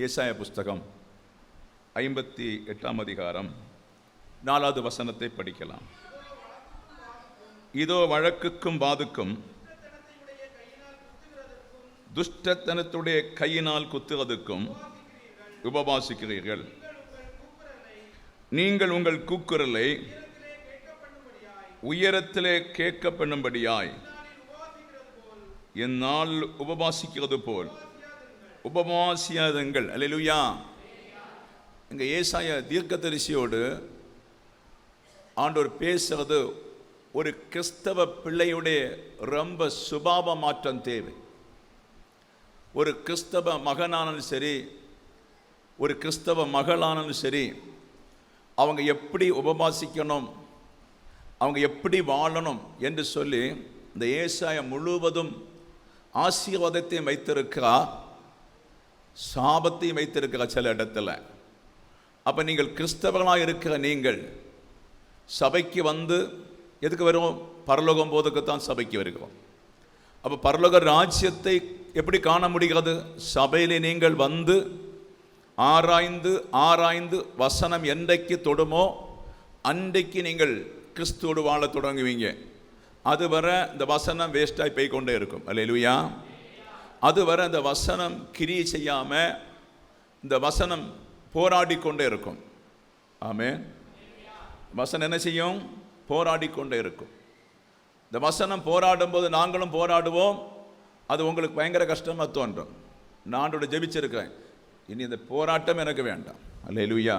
ஏசாயா புஸ்தகம் 58 அதிகாரம் 4வது வசனத்தை படிக்கலாம். இதோ வழக்குக்கும் வாதுக்கும் துஷ்டத்தனத்துடைய கையினால் குத்துவதற்கும் உபவாசிக்கிறீர்கள். நீங்கள் உங்கள் கூக்குரலை உயரத்திலே கேட்க பண்ணும்படியாய் என்னால் உபவாசிக்கிறது போல் உபவாசியாதங்கள். அல்லேலூயா. இங்க ஏசாயா தீர்க்கதரிசியோடு ஆண்டவர் பேசுறது ஒரு கிறிஸ்தவ பிள்ளையுடைய ரொம்ப சுபாவ மாற்றம் தேவை. ஒரு கிறிஸ்தவ மகனானாலும் சரி, ஒரு கிறிஸ்தவ மகளானாலும் சரி, அவங்க எப்படி உபவாசிக்கணும், அவங்க எப்படி வாழணும் என்று சொல்லி இந்த ஏசாயா முழுவதும் ஆசீர்வாதத்தையும் வைத்திருக்கிறா, சாபத்தையும் வைத்திருக்கிற சில இடத்துல. அப்போ நீங்கள் கிறிஸ்தவர்களாக இருக்கிற நீங்கள் சபைக்கு வந்து எதுக்கு வருவோம்? பரலோகம் போதுக்குத்தான் சபைக்கு வருகிறோம். அப்போ பரலோக ராஜ்யத்தை எப்படி காண முடிகிறது? சபையிலே நீங்கள் வந்து ஆராய்ந்து ஆராய்ந்து வசனம் என்றைக்கு தொடுமோ அன்றைக்கு நீங்கள் கிறிஸ்துவோடு வாழ தொடங்குவீங்க. அதுவரை இந்த வசனம் வேஸ்டாகி போய் கொண்டே இருக்கும். அல்லேலூயா. அதுவரை இந்த வசனம் கிரியை செய்யாமல் இந்த வசனம் போராடி கொண்டே இருக்கும். ஆமென். வசனம் என்ன செய்யும்? போராடி கொண்டே இருக்கும். இந்த வசனம் போராடும் போது நாங்களும் போராடுவோம். அது உங்களுக்கு பயங்கர கஷ்டமாக தோன்றும். நான் ஜெபிச்சிருக்கேன், இனி இந்த போராட்டம் எனக்கு வேண்டாம். அல்லேலூயா.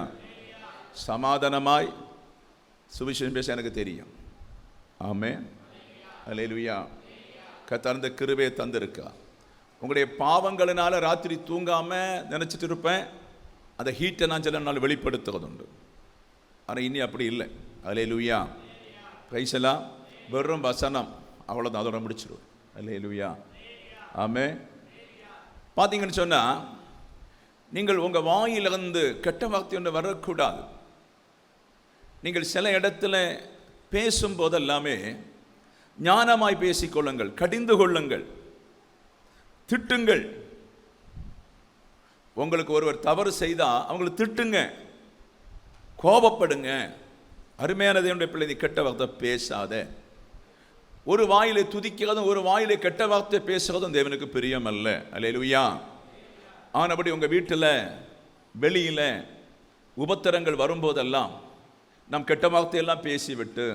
சமாதானமாய் சுவிசேஷம் பேச எனக்கு தெரியும். ஆமென். அல்லேலூயா. கர்த்தர் அந்த கிருபையை தந்திருக்கா. உங்களுடைய பாவங்களினால ராத்திரி தூங்காமல் நினச்சிட்டு இருப்பேன், அந்த ஹீட்டை நான் சில நாள் வெளிப்படுத்துவது உண்டு. ஆனால் இனி அப்படி இல்லை. அல்லேலூயா. பிரைஸ் எல்லாம் வெறும் வசனம், அவ்வளோதான், அதோட முடிச்சிடுவோம். அல்லேலூயா. ஆமென். பார்த்தீங்கன்னு சொன்னால் நீங்கள் உங்கள் வாயிலிருந்து கெட்ட வார்த்தை ஒன்று வரக்கூடாது. நீங்கள் சில இடத்துல பேசும்போது எல்லாமே ஞானமாய் பேசிக்கொள்ளுங்கள், கடிந்து கொள்ளுங்கள், திட்டுங்கள். உங்களுக்கு ஒருவர் தவறு செய்தால் அவங்களை திட்டுங்க, கோபப்படுங்க. அருமையான தேவனுடைய பிள்ளை, நீ கெட்ட வார்த்தை பேசாத. ஒரு வாயிலை துதிக்கிறதும் ஒரு வாயிலை கெட்ட வார்த்தை பேசுறதும் தேவனுக்கு பிரியம் அல்ல. அல்லேலூயா. ஆனபடி உங்கள் வீட்டில் வெளியில் உபத்திரங்கள் வரும்போதெல்லாம் நம் கெட்ட வார்த்தையெல்லாம் பேசிவிட்டு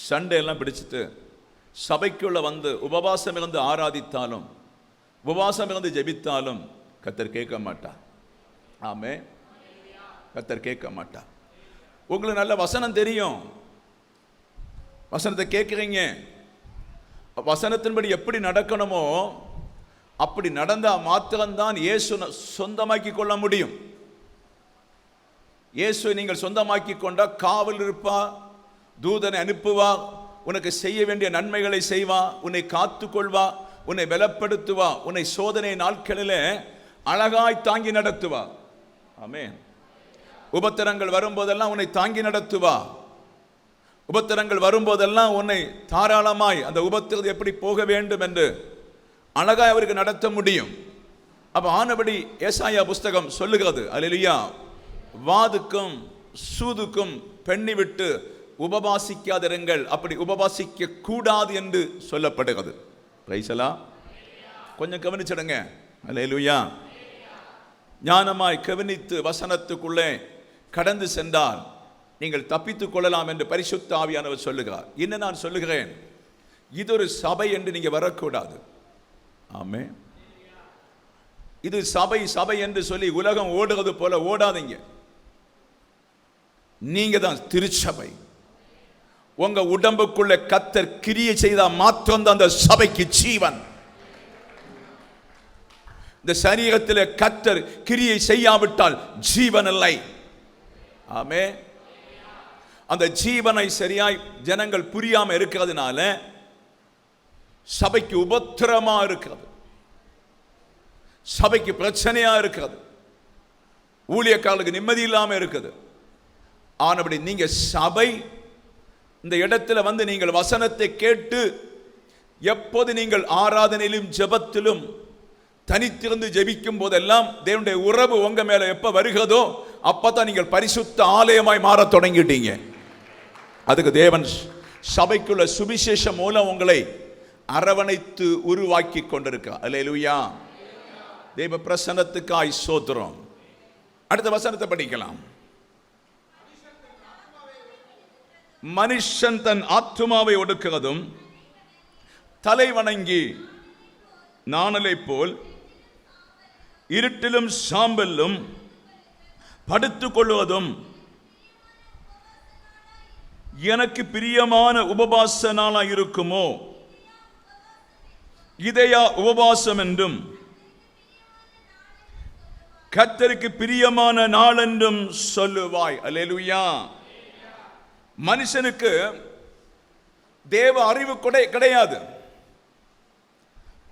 சண்டையெல்லாம் பிடிச்சிட்டு சபைக்குள்ள வந்து உபவாசம் இருந்து ஆராதித்தாலும் உபவாசம் இருந்து ஜெபித்தாலும் கர்த்தர் கேட்க மாட்டார். ஆமென். கர்த்தர் கேட்க மாட்டார். உங்களுக்கு நல்ல வசனம் தெரியும், வசனத்தை கேட்குறீங்க, வசனத்தின்படி எப்படி நடக்கணுமோ அப்படி நடந்தால் மாத்திரம்தான் இயேசு சொந்தமாக்கி கொள்ள முடியும். இயேசுவை நீங்கள் சொந்தமாக்கி கொண்டால் காவல் இருப்பா, தூதனை அனுப்புவா, உனக்கு செய்ய வேண்டிய நன்மைகளை செய்வா, உன்னை காத்து கொள்வா, உன்னை பலப்படுத்துவா, உன்னை சோதனை நாட்களில் அழகாய் தாங்கி நடத்துவா. ஆமென். உபத்திரங்கள் வரும்போதெல்லாம் உன்னை தாங்கி நடத்துவா. உபத்திரங்கள் வரும்போதெல்லாம் உன்னை தாராளமாய் அந்த உபத்திரத்தை எப்படி போக வேண்டும் என்று அழகாய் அவருக்கு நடத்த முடியும். அப்போ ஆனபடி ஏசாயா புஸ்தகம் சொல்லுகிறது, அல்லேலூயா, வாதுக்கும் சூதுக்கும் பெண்ணி விட்டு உபவாசிக்காதிருங்கள். அப்படி உபவாசிக்க கூடாது என்று சொல்லப்படுகிறது. பிரைஸலா. கொஞ்சம் கவனிச்சிடுங்க. அல்லேலூயா. ஞானமாய் கவனித்து வசனத்துக்குள்ளே கடந்து சென்றால் நீங்கள் தப்பித்துக் கொள்ளலாம் என்று பரிசுத்த ஆவியானவர் சொல்லுகிறார். இன்னும் நான் சொல்லுகிறேன், இது ஒரு சபை என்று நீங்க வரக்கூடாது. ஆமென். இது சபை சபை என்று சொல்லி உலகம் ஓடுறது போல ஓடாதீங்க. நீங்க தான் திருச்சபை. உங்க உடம்புக்குள்ள கர்த்தர் கிரியை செய்தா மாத்திரம் தான் அந்த சபைக்கு ஜீவன். இந்த சரீரத்தில் கர்த்தர் கிரியை செய்யாவிட்டால் ஜீவன் இல்லை. ஆமென். அந்த ஜீவனை சரியாய் ஜனங்கள் புரியாம இருக்கிறதுனால சபைக்கு உபத்திரமா இருக்கிறது, சபைக்கு பிரச்சனையா இருக்கிறது, ஊழியக்காரர்களுக்கு நிம்மதி இல்லாம இருக்குது. ஆனபடி நீங்க சபை இந்த இடத்துல வந்து நீங்கள் வசனத்தை கேட்டு எப்போது நீங்கள் ஆராதனையிலும் ஜெபத்திலும் தனித்திருந்து ஜெபிக்கும் போதெல்லாம் தேவனுடைய உறவு உங்க மேல எப்ப வருகிறதோ அப்பதான் நீங்கள் பரிசுத்த ஆலயமாய் மாற தொடங்கிட்டீங்க. அதுக்கு தேவன் சபைக்குள்ள சுவிசேஷம் மூலம் உங்களை அரவணைத்து உருவாக்கி கொண்டிருக்கிறார். அல்லேலூயா. தேவ பிரசன்னத்துக்காய் ஸ்தோத்திரம். அடுத்த வசனத்தை படிக்கலாம். மனுஷன் தன் ஆத்துமாவை ஒடுக்குவதும் தலை வணங்கி நாணலை போல் இருட்டிலும் சாம்பலும் படுத்துக் கொள்வதும் எனக்கு பிரியமான உபவாச நாளாய் இருக்குமோ? இதையா உபவாசம் என்றும் கர்த்தருக்கு பிரியமான நாள் என்றும் சொல்லுவாய். அல்லேலூயா. மனுஷனுக்கு தேவ அறிவு கிடையாது.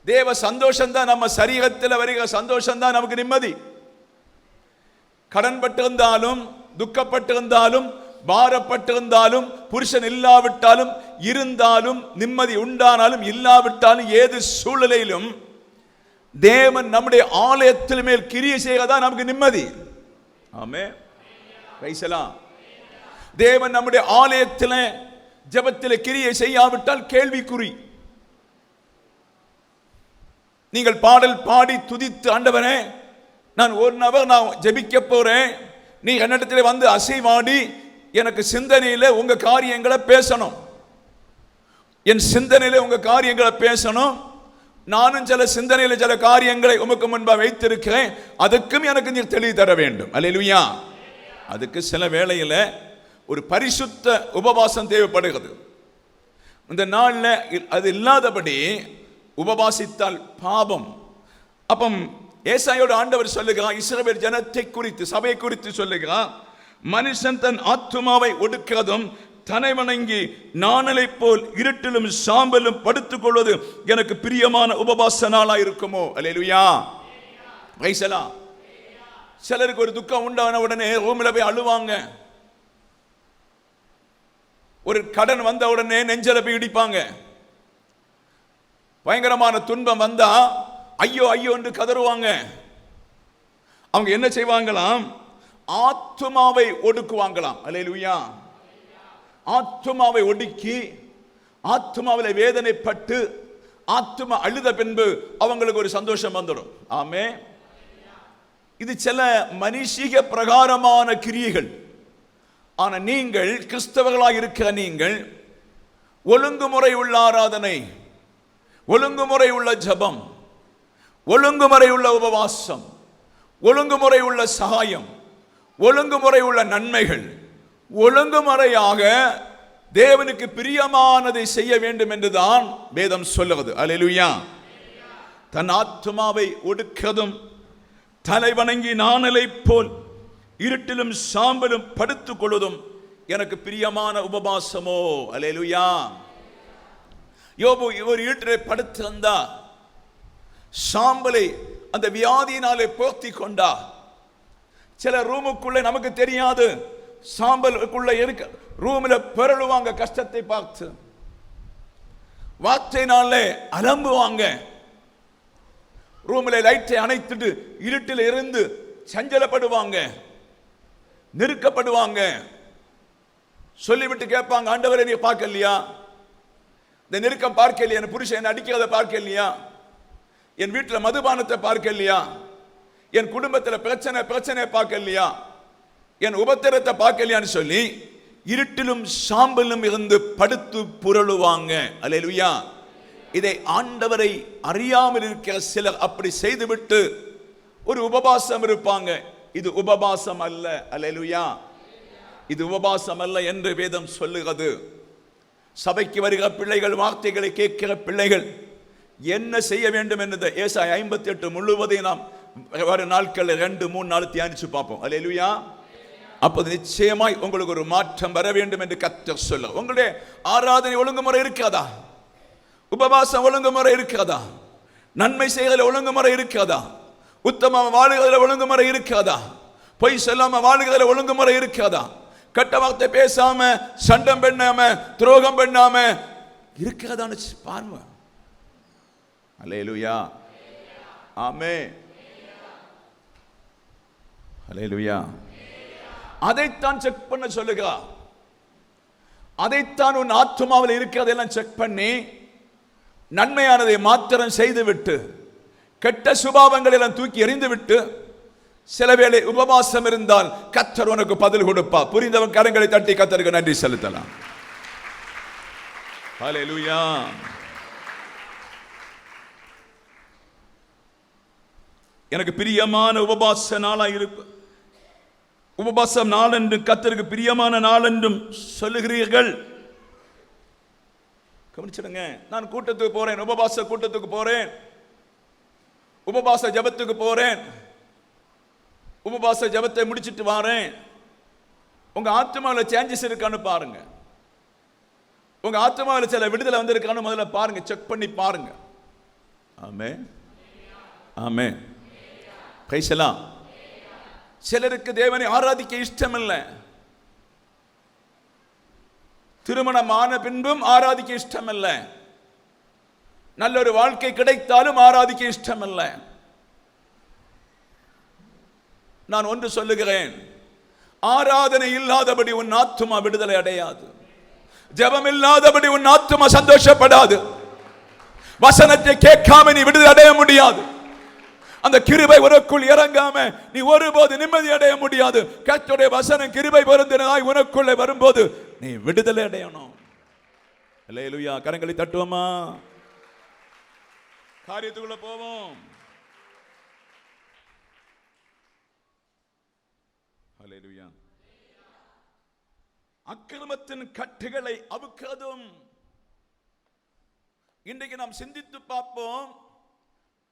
தேவ சந்தோஷம் தான் நம்ம சரீரத்தில் வருகிற சந்தோஷம் தான் நமக்கு நிம்மதி. கடன்பட்டிருந்தாலும் துக்கப்பட்டிருந்தாலும் பாரப்பட்டிருந்தாலும் புருஷன் இல்லாவிட்டாலும் இருந்தாலும் நிம்மதி உண்டானாலும் இல்லாவிட்டாலும் ஏது சூழ்நிலையிலும் தேவன் நம்முடைய ஆலயத்தில் மேல் கிரியை செய்வதா நமக்கு நிம்மதி. ஆமென். Praise the Lord. தேவன் நம்முடைய ஆலயத்தில் ஜெபத்தில் கிரியை செய்யாவிட்டால் கேள்விக்குறி. நீங்கள் பாடல் பாடி துதித்து, ஆண்டவரே நான் ஒரு நபர் நான் ஜெபிக்க போறேன், நீ என்னிடத்தில் வந்து அசைவாடி எனக்கு சிந்தனையில் உங்க காரியங்களை பேசணும், என் சிந்தனையில் உங்க காரியங்களை பேசணும், நானும் சில சிந்தனையில் சில காரியங்களை உமக்கு முன்பாக வைத்திருக்கிறேன், அதுக்கும் எனக்கு நீர் தெளிவு தர வேண்டும். அல்லேலூயா. அதுக்கு சில வேளையில் ஒரு பரிசுத்த உபவாசம் தேவைப்படுகிறது. இந்த நாளில் அது இல்லாதபடி உபவாசித்தால் பாவம். அப்போ ஏசாயோட ஆண்டவர் சொல்லுகிறார், இஸ்ரவேல் ஜனத்தை குறித்து சபை குறித்து சொல்லுகிறார், மனுஷன் தன் ஆத்துமாவை ஒடுக்கிறதும் தன்னை வணங்கி நாணலை போல் இருட்டிலும் சாம்பலும் படுத்துக் கொள்வது எனக்கு பிரியமான உபவாச நாளா இருக்குமோ? அல்லேலூயா. Praise the Lord. சிலருக்கு ஒரு துக்கம் உண்டான உடனே ரூமில் போய் அழுவாங்க. ஒரு கடன் வந்த உடனே நெஞ்சல போய் இடிப்பாங்க. பயங்கரமான துன்பம் வந்தா ஐயோ ஐயோ என்று கதறுவாங்க. அவங்க என்ன செய்வாங்களாம்? ஆத்துமாவை ஒடுக்குவாங்களாம். அல்லேலூயா. ஆத்துமாவை ஒடுக்கி ஆத்துமாவில் வேதனைப்பட்டு ஆத்துமா அழுத பின்பு அவங்களுக்கு ஒரு சந்தோஷம் வந்துடும். ஆமென். இது சில மனுஷிக பிரகாரமான கிரியைகள். ஆனா நீங்கள் கிறிஸ்தவர்களாக இருக்கிற நீங்கள் ஒழுங்குமுறை உள்ள ஆராதனை, ஒழுங்குமுறை உள்ள ஜபம், ஒழுங்குமுறை உள்ள உபவாசம், ஒழுங்குமுறை உள்ள சகாயம், ஒழுங்குமுறை உள்ள நன்மைகள், ஒழுங்குமுறையாக தேவனுக்கு பிரியமானதை செய்ய வேண்டும் என்றுதான் வேதம் சொல்லுவது. அல்லேலூயா. தன் ஆத்துமாவை ஒடுக்கதும் தலை வணங்கி நாணலை போல் இருட்டிலும் சாம்பலும் படுத்துக் கொள்வதும் எனக்கு பிரியமான உபவாசமோ? அல்லேலூயா. யோபு ஒரு இருட்டிலே படுத்திருந்தா, சாம்பலை அந்த வியாதியினாலே போர்த்தி கொண்டா. சில ரூமுக்குள்ளே நமக்கு தெரியாது, சாம்பலுக்குள்ள இருக்க ரூமில் பெறலுவாங்க, கஷ்டத்தை பார்த்து வார்த்தையினாலே அலம்புவாங்க. ரூமில் லைட்டை அணைத்துட்டு இருட்டில் இருந்து சஞ்சலப்படுவாங்க, நெருக்கப்படுவாங்க. சொல்லிவிட்டு கேட்பாங்க, ஆண்டவரை நீ பார்க்கலையா? இந்த நெருக்கம் பார்க்கலையா? என் புருஷன் என்ன அடிக்கிறத பார்க்கலையா? என் வீட்டில் மதுபானத்தை பார்க்கலையா? என் குடும்பத்தில் பிரச்சனை பார்க்கலையா? என் உபத்திரத்தை பார்க்கலையான்னு சொல்லி இருட்டிலும் சாம்பலும் இருந்து படுத்து புரளுவாங்க. அல்லேலூயா. இதை ஆண்டவரை அறியாமல் இருக்கிற சிலர் அப்படி செய்துவிட்டு ஒரு உபவாசம் இருப்பாங்க. இது உபவாசம் அல்ல. அல்லேலூயா. இது உபவாசம் அல்ல என்று வேதம் சொல்லுகிறது. சபைக்கு வருகிற பிள்ளைகள், வார்த்தைகளை கேட்கிற பிள்ளைகள் என்ன செய்ய வேண்டும் என்று ஏசாயா 58 முழுவதையும் நாம் வர நாட்களில் 2-3 நாள் தியானிச்சு பார்ப்போம். அல்லேலூயா. அப்போது நிச்சயமாய் உங்களுக்கு ஒரு மாற்றம் வர வேண்டும் என்று கர்த்தர் சொல்ல. உங்களுடைய ஆராதனை ஒழுங்குமுறை இருக்கிறதா? உபவாசம் ஒழுங்குமுறை இருக்கிறதா? நன்மை செய்வதில் ஒழுங்குமுறை இருக்கிறதா? உத்தம வாழுகிறதில் ஒழுங்குமுறை இருக்கிறதா? பொய் சொல்லாம வாழுகிறதில் ஒழுங்குமுறை இருக்கிறதா? கட்ட வார்த்தை பேசாம, சண்டம் பண்ணாம, துரோகம் பண்ணாம இருக்கிறதான்னு பாருங்க. அல்லேலூயா. ஆமென். ஹல்லேலூயா. அதைத்தான் செக் பண்ண சொல்லுகிறார். அதைத்தான் உன் ஆத்துமாவில் இருக்கிறதெல்லாம் செக் பண்ணி நன்மையானதை மாத்திரம் செய்துவிட்டு கெட்ட சுபாவங்களை எல்லாம் தூக்கி எறிந்துவிட்டு சில வேளை உபவாசம் இருந்தால் கர்த்தர் உனக்கு பதில் கொடுப்பார். புரிந்தவன் கரங்களை தட்டி கர்த்தருக்கு நன்றி செலுத்தலாம். ஹல்லேலூயா. எனக்கு பிரியமான உபவாச நாளா இருக்கு. உபவாசம் நாளென்று கர்த்தருக்கு பிரியமான நாளென்றும் சொல்லுகிறீர்கள். கவனிச்சிடுங்க. நான் கூட்டத்துக்கு போறேன், உபவாச கூட்டத்துக்கு போறேன், உபவாச ஜெபத்துக்கு போறேன், உபவாச ஜெபத்தை முடிச்சிட்டு வாரேன். உங்க ஆத்மாவில் சேஞ்சஸ் இருக்கான்னு பாருங்க. உங்க ஆத்மாவில் சில விடுதலை வந்திருக்கான்னு முதல்ல பாருங்க, செக் பண்ணி பாருங்க. Amen, amen. Praise the Lord. சிலருக்கு தேவனை ஆராதிக்க இஷ்டம் இல்லை. திருமணமான பின்பும் ஆராதிக்க இஷ்டம் இல்லை. நல்ல ஒரு வாழ்க்கை கிடைத்தாலும் ஆராதிக்க இஷ்டம் இல்லை. நான் ஒன்று சொல்லுகிறேன், ஆராதனை இல்லாதபடி உன் ஆத்துமா விடுதலை அடையாது. ஜெபம் இல்லாதபடி உன் ஆத்துமா சந்தோஷப்படாது. வசனத்தை கேட்காம நீ விடுதலை அடைய முடியாது. அந்த கிருபை உனக்குள் இறங்காம நீ ஒருபோது நிம்மதி அடைய முடியாது. கர்த்தருடைய வசனம் கிருபை பொருந்தினதாய் உனக்குள்ளே வரும்போது நீ விடுதலை அடையணும். அல்லேலூயா. கரங்களை தட்டுவோமா? காரியத்துக்குள்ள போவோம். அல்லேலூயா. அக்கிரமத்தின் கட்டுகளை அவுக்கிறதும். இன்றைக்கு நாம் சிந்தித்து பார்ப்போம்.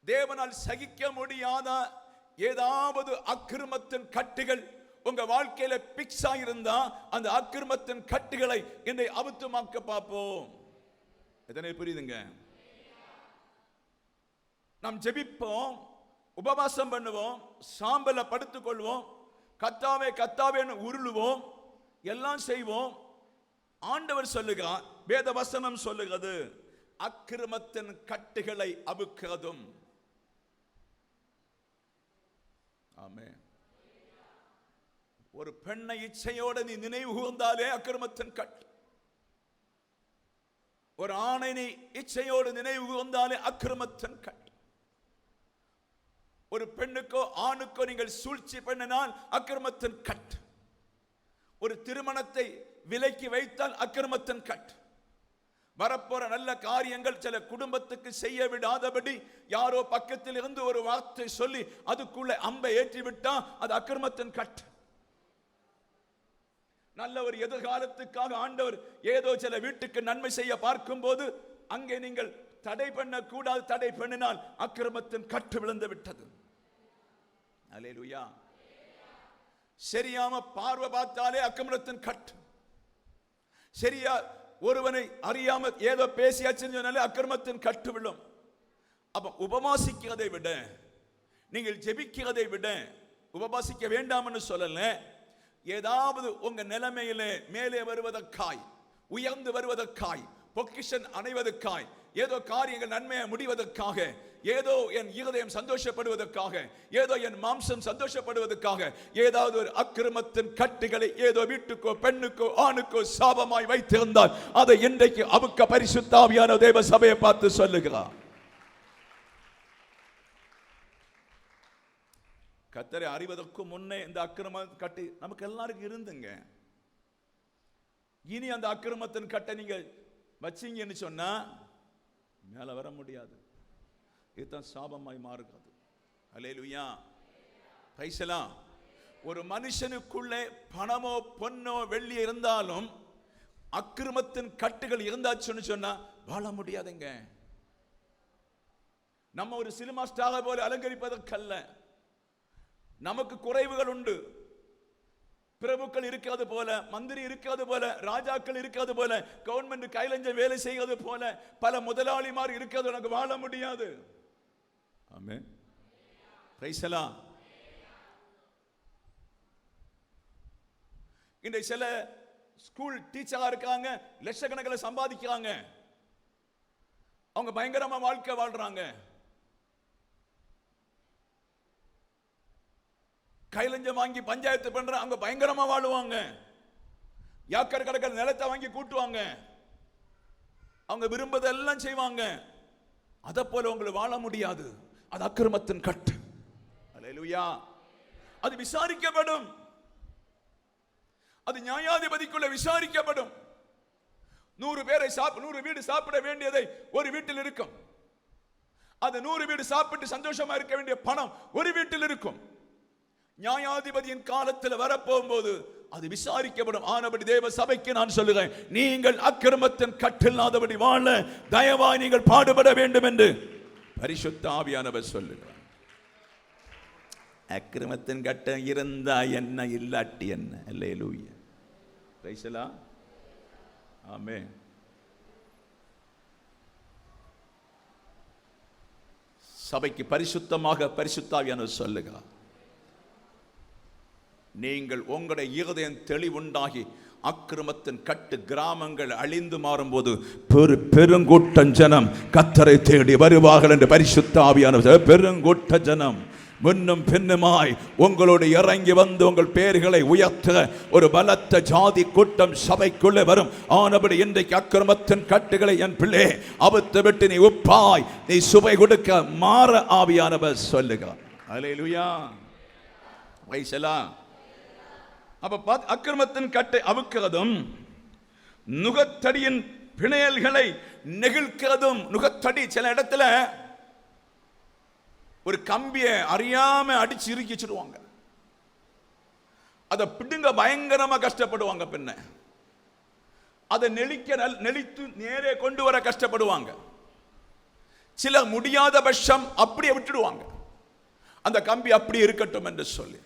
தேவனால் சகிக்க முடியாத ஏதாவது அக்கிரமத்தின் கட்டுகள் உங்க வாழ்க்கையில பிக்ஸ் ஆகியிருந்தா அந்த அக்கிரமத்தின் கட்டுகளை இன்றை அவுத்துமாக்க பார்ப்போம். எத்தனை புரியுதுங்க? நாம் ஜெபிப்போம், உபவாசம் பண்ணுவோம், சாம்பல படுத்துக் கொள்வோம், கத்தாவே கத்தாவேன்னு உருளுவோம், எல்லாம் செய்வோம். ஆண்டவர் சொல்லுகிறார், வேத வசனம் சொல்லுகிறது, அக்கிரமத்தின் கட்டுகளை அவுக்கிறதும். ஆமென். ஒரு பெண்ணை இச்சையோடு நீ நினைவு கூர்ந்தாலே அக்கிரமத்தின் கட்டு. ஒரு ஆணை நீ இச்சையோடு நினைவு கூர்ந்தாலே அக்கிரமத்தின் கட்டு. ஒரு பெண்ணுக்கோ ஆணுக்கோ நீங்கள் சூழ்ச்சி பண்ணினால் அக்கிரமத்தின் கட்டு. ஒரு திருமணத்தை விலைக்கு வைத்தால் அக்கிரமத்தின் கட்டு. வரப்போற நல்ல காரியங்கள் சில குடும்பத்துக்கு செய்ய விடாதபடி யாரோ பக்கத்தில் இருந்து ஒரு வார்த்தை சொல்லி அதுக்குள்ள அம்பை ஏற்றி விட்டா அது அக்கிரமத்தின் கட்டு. நல்ல ஒரு எதிர்காலத்துக்காக ஆண்டவர் ஏதோ சில வீட்டுக்கு நன்மை செய்ய பார்க்கும் போது அங்கே நீங்கள் தடை பண்ண கூடாது. தடை பண்ணினால் அக்கிரமத்தின் கட்டு விழுந்து விட்டது. அல்லேலூயா. சரியாம பார்வை பார்த்தாலே அக்கிரமத்தின் கட்டு. சரியா ஒருவனை அறியாம ஏதோ பேசியாச்சுன்னு சொன்னாலே அக்கிரமத்தின் கட்டு விழும். அப்ப உபவாசிக்கிறதை விட நீங்கள் ஜெபிக்கிறதை விட, உபவாசிக்க வேண்டாம்னு சொல்லல, ஏதாவது உங்க நிலைமையிலே மேலே வருவதற்காய், உயர்ந்து வருவதற்காய், பொக்கிஷன் அடைவதற்காய், ஏதோ காரியங்கள் நன்மையை முடிவதற்காக, ஏதோ என் இருதயம் சந்தோஷப்படுவதற்காக, ஏதோ என் மாம்சம் சந்தோஷப்படுவதற்காக ஏதாவது ஒரு அக்கிரமத்தின் கட்டுகளை ஏதோ வீட்டுக்கோ பெண்ணுக்கோ ஆணுக்கோ சாபமாய் வைத்திருந்தால் அதை இன்றைக்கு அவுக்க பரிசுத்த ஆவியான தேவ சபையை பார்த்து சொல்லுகிறார். கர்த்தரை அறிவதற்கு முன்னே இந்த அக்கிரம கட்டு நமக்கு எல்லாருக்கும் இருந்துங்க. இனி அந்த அக்கிரமத்தின் கட்டை நீங்க வச்சீங்கன்னு சொன்னா மேல வர முடியாது. இதுதான் சாபமாய் மாறுகிறது. அல்லேலூயா. Praise the Lord. ஒரு மனுஷனுக்குள்ளே பணமோ பொன்னோ வெள்ளி இருந்தாலும் அக்கிரமத்தின் கட்டுகள் இருந்தாச்சுன்னு சொன்னா வாழ முடியாதுங்க. நம்ம ஒரு சினிமா ஸ்டார் போல அலங்கரிப்பதற்கல்ல. நமக்கு குறைவுகள் உண்டு. பிரபுக்கள் இருக்கிறது போல, மந்திரி இருக்கிறது போல, ராஜாக்கள் இருக்கிறது போல, கவர்மெண்ட் கைலஞ்ச வேலை செய்கிறது போல பல முதலாளிமார் இருக்கிறது. எனக்கு வாழ முடியாது. ஆமென். Praise the Lord. இந்த சில ஸ்கூல் டீச்சரா இருக்காங்க, லட்சக்கணக்கில் சம்பாதிக்கிறாங்க. அவங்க பயங்கரமா வாழ்க்கை வாழ்றாங்க. கைலஞ்சம் வாங்கி பஞ்சாயத்து பண்ற அவங்க பயங்கரமா வாழுவாங்க. ஏக்கர் கணக்கில் நிலத்தை வாங்கி கூட்டுவாங்க. அவங்க விரும்புவதெல்லாம் செய்வாங்க. அதை போல உங்களுக்கு வாழ முடியாது. அது அக்கிரமத்தின் கட்டு. அல்லேலூயா. அது விசாரிக்கப்படும். அது நியாயாதிபதிக்குள்ள விசாரிக்கப்படும். 100 வீடு சாப்பிட வேண்டியதை ஒரு வீட்டில் இருக்கும். அது 100 வீடு சாப்பிட்டு சந்தோஷமா இருக்க வேண்டிய பணம் ஒரு வீட்டில் இருக்கும். நியாயாதிபதியின் காலத்தில் வரப்போகும்போது அது விசாரிக்கப்படும். ஆனபடி தேவ சபைக்கு நான் சொல்லுகிறேன், நீங்கள் அக்கிரமத்தின் கட்டில்லாதபடி வாழ தயவாய் நீங்கள் பாடுபட வேண்டும் என்று பரிசுத்த ஆவியானவர் சொல்லுகிறார். அக்கிரமத்தின் கட்டம் இருந்தா என்ன, இல்லாட்டி என்ன. Hallelujah. Praise the Lord. Amen. சபைக்கு பரிசுத்தமாக பரிசுத்த ஆவியானவர் சொல்லுகிறார், நீங்கள் உங்களுடைய இருதயம் தெளிவுண்டாகி அக்கிரமத்தின் கட்டு கிராமங்கள் அழிந்து மாறும்போது பெருங்கூட்ட ஜனம் கர்த்தரை தேடி வருவார்கள் என்று பரிசுத்த ஆவியானவர். பெருங்கூட்ட ஜனம் முன்னும் பின்னுமாய் உங்களோடு இறங்கி வந்து உங்கள் பெயர்களை உயர்த்த ஒரு பலத்த ஜாதி கூட்டம் சபைக்குள்ளே வரும். ஆனபடி இன்றைக்கு அக்கிரமத்தின் கட்டுகளை என் பிள்ளை அவுத்து விட்டு நீ உப்பாய், நீ சுவை கொடுக்க மாற ஆவியானவர் சொல்லுகிறார். அல்லேலூயா. Praise the Lord. அப்ப அக்கிரமத்தின் கட்டை அவுக்கிறதும் நுகத்தடியின் பிணையல்களை நெகிழ்க்கிறதும். நுகத்தடி சில இடத்துல ஒரு கம்பியை அறியாம அடிச்சு இறுக்கிச்சிடுவாங்க. அதை பிடுங்க பயங்கரமா கஷ்டப்படுவாங்க. பின்ன அதை நெளித்து நேரே கொண்டு வர கஷ்டப்படுவாங்க. சில முடியாத பட்சம் அப்படியே விட்டுடுவாங்க. அந்த கம்பி அப்படி இருக்கட்டும் என்று சொல்லி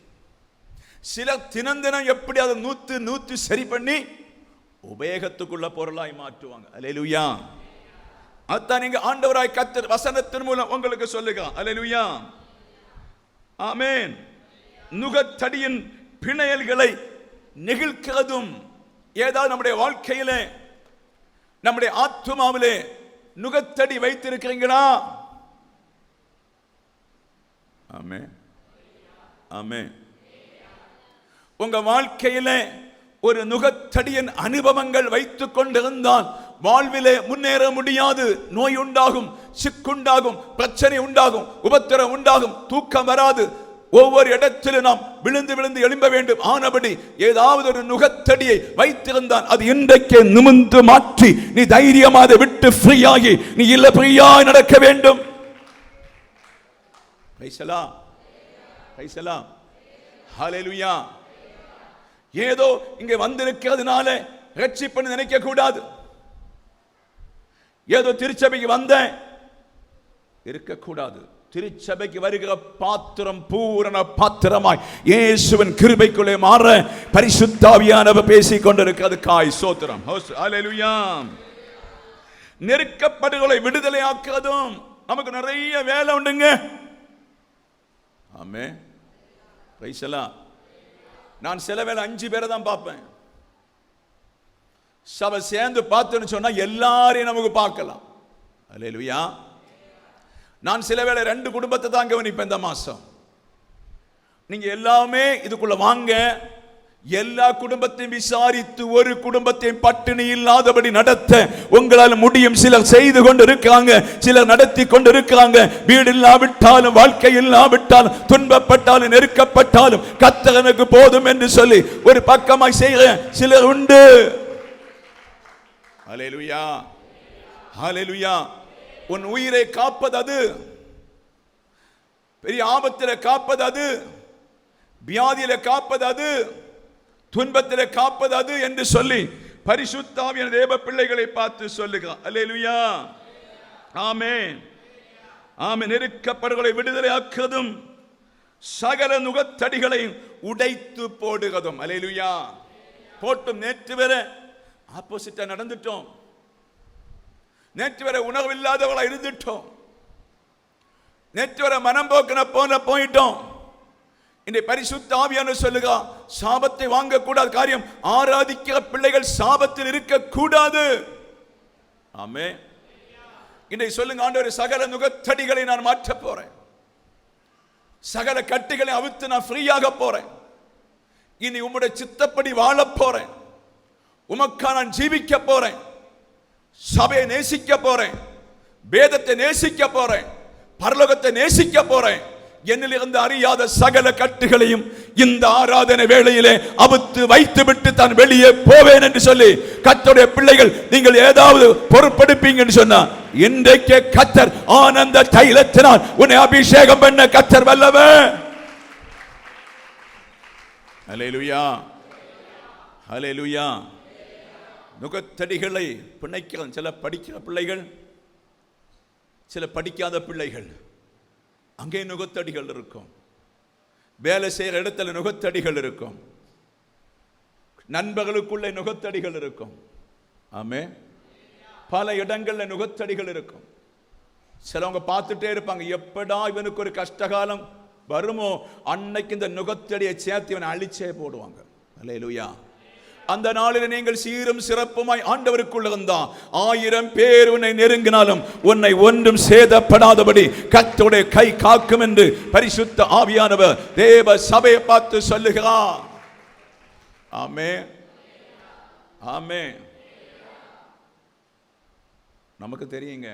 சில தினம் எப்படி அதை நூத்து சரி பண்ணி உபயோகத்துக்குள்ள பொருளாய் மாற்றுவாங்க. அல்லேலூயா. அதான் நீங்க ஆண்டவராய் கர்த்தர் வசனத்தின் மூலம் உங்களுக்கு சொல்லுகிறார். அல்லேலூயா. ஆமென். நுகத்தடியின் பிணையல்களை நெகிழ்க்கிறதும். ஏதாவது நம்முடைய வாழ்க்கையிலே நம்முடைய ஆத்துமாவிலே நுகத்தடி வைத்திருக்கிறீங்களா? ஆமென். ஆமென். உங்க வாழ்க்கையிலே ஒரு நுகத்தடியின் அனுபவங்கள் வைத்துக் கொண்டிருந்தால் வாழ்விலே முன்னேற முடியாது. நோய் உண்டாகும், சிக்குண்டாகும், பிரச்சனை உண்டாகும், உபத்திரம் உண்டாகும், தூக்கம் வராது. ஒவ்வொரு இடத்திலும் நாம் விழுந்து விழுந்து எழும்ப வேண்டும். ஆனபடி ஏதாவது ஒரு நுகத்தடியை வைத்திருந்தால் அது இன்றைக்கு நிமிர்ந்து மாற்றி நீ தைரியமாக விட்டு ஃப்ரீயாகி நீ இல்ல ஃப்ரீயாய் நடக்க வேண்டும். Praise the Lord. Praise the Lord. Hallelujah. ஏதோ இங்கே வந்திருக்கிறதுனால ரட்சிப்புன்னு நினைக்க கூடாது. ஏதோ திருச்சபைக்கு வந்த இருக்கக்கூடாது. திருச்சபைக்கு வருகிற பாத்திரம் பூரண பாத்திரமாய் இயேசுவின் கிருபைக்குள்ளே மாற பரிசுத்த ஆவியானவர் பேசிக் கொண்டிருக்கிறது. காய் சோத்திரம். ஹல்லேலூயா. நெருக்கப்படுகளை விடுதலை ஆக்குறதும் நமக்கு நிறைய வேலை உண்டுங்க. ஆமென். Praise the Lord. நான் சில வேளை 5 பேரை தான் பார்ப்பேன். சபை சேர்ந்து பார்த்துன்னு சொன்னா எல்லாரையும் நமக்கு பார்க்கலாம். அல்லேலூயா. நான் சில வேளை 2 குடும்பத்தை தான் கவனிப்பேன் இந்த மாசம். நீங்க எல்லாமே இதுக்குள்ள வாங்க, எல்லா குடும்பத்தையும் விசாரித்து ஒரு குடும்பத்தையும் பட்டினி இல்லாதபடி நடத்த உங்களால் முடியும். சிலர் செய்து கொண்டு இருக்காங்க, சிலர் நடத்தி கொண்டு இருக்காங்க. வீடு இல்லாவிட்டாலும், வாழ்க்கை இல்லாவிட்டாலும், துன்பப்பட்டாலும், நெருக்கப்பட்டாலும் கர்த்தர் எனக்கு போதும் என்று சொல்லி ஒரு பக்கமாய் செய்கிற சிலர் உண்டு. ஹல்லேலூயா. ஹல்லேலூயா. உன் உயிரை காப்பது அது, பெரிய ஆபத்தில் காப்பது அது, வியாதியில காப்பது அது, துன்பத்திலே காப்பது அது என்று சொல்லி பரிசுத்த ஆவியான தேவ பிள்ளைகளை பார்த்து சொல்லுகிறார். அல்லேலூயா. ஆமென். ஆமென். நெருக்கப்படுகளை விடுதலை ஆக்குவதும் சகல நுகத்தடிகளை உடைத்து போடுகிறதும். அல்லேலூயா. போட்டும் நேற்று வர ஆப்போசிட்டா நடந்துட்டோம். நேற்று வரை உணர்வில்லாதவளா இருந்துட்டோம். நேற்று வரை மனம் போக்கின போயிட்டோம். இந்த பரிசுத்த ஆவியானவர் சொல்லுங்க, சாபத்தை வாங்க கூடாது. காரியம் ஆராதிக்கிற பிள்ளைகள் சாபத்தில் இருக்க கூடாது. ஆமென். இன்றைக்கு சொல்லுங்க, ஆண்டவரே சகல நுகத்தடிகளை நான் மாற்ற போறேன். சகல கட்டுகளை அவித்து நான் ஃப்ரீயாக போறேன். இனி உம்முடைய சித்தப்படி வாழ போறேன். உமக்கா நான் ஜீவிக்க போறேன். சபையை நேசிக்க போறேன். வேதத்தை நேசிக்க போறேன். பரலோகத்தை நேசிக்க போறேன். என்னில் இருந்து அறியாத சகல கட்டுகளையும் இந்த ஆராதனை வேளையிலே அவுத்து வைத்து விட்டு தான் வெளியே போவேன் என்று சொல்லி கர்த்தருடைய பிள்ளைகள், நீங்கள் ஏதாவது பொறுப்பெடுப்பீங்கன்னு சொன்னா இன்றைக்கு கர்த்தர் ஆனந்த தைலத்தினால் உன்னை அபிஷேகம் பண்ண கர்த்தர் வல்லவர். ஹல்லேலூயா, ஹல்லேலூயா. நுகத்தடிகளை பிணைக்கிற சில படிக்கிற பிள்ளைகள், சில படிக்காத பிள்ளைகள், அங்கே நுகத்தடிகள் இருக்கும். வேலை செய்கிற இடத்துல நுகத்தடிகள் இருக்கும். நண்பர்களுக்குள்ளே நுகத்தடிகள் இருக்கும். ஆமென். பல இடங்களில் நுகத்தடிகள் இருக்கும். சிலவங்க பார்த்துட்டே இருப்பாங்க, எப்படா இவனுக்கு ஒரு கஷ்டகாலம் வருமோ அன்னைக்கு இந்த நுகத்தடியை சேர்த்து இவனை அழிச்சே போடுவாங்க. அல்லேலூயா. அந்த நாளில் நீங்கள் சீரும் சிறப்புமாய் ஆண்டவருக்குள்ள இருந்தா 1000 பேர் உன்னை நெருங்கினாலும் உன்னை ஒன்றும் சேதப்படாதபடி கர்த்தருடைய கை காக்கும் என்று பரிசுத்த ஆவியானவர் தேவ சபையை பார்த்து சொல்லுகிறார். ஆமென், ஆமென். நமக்கு தெரியுங்க,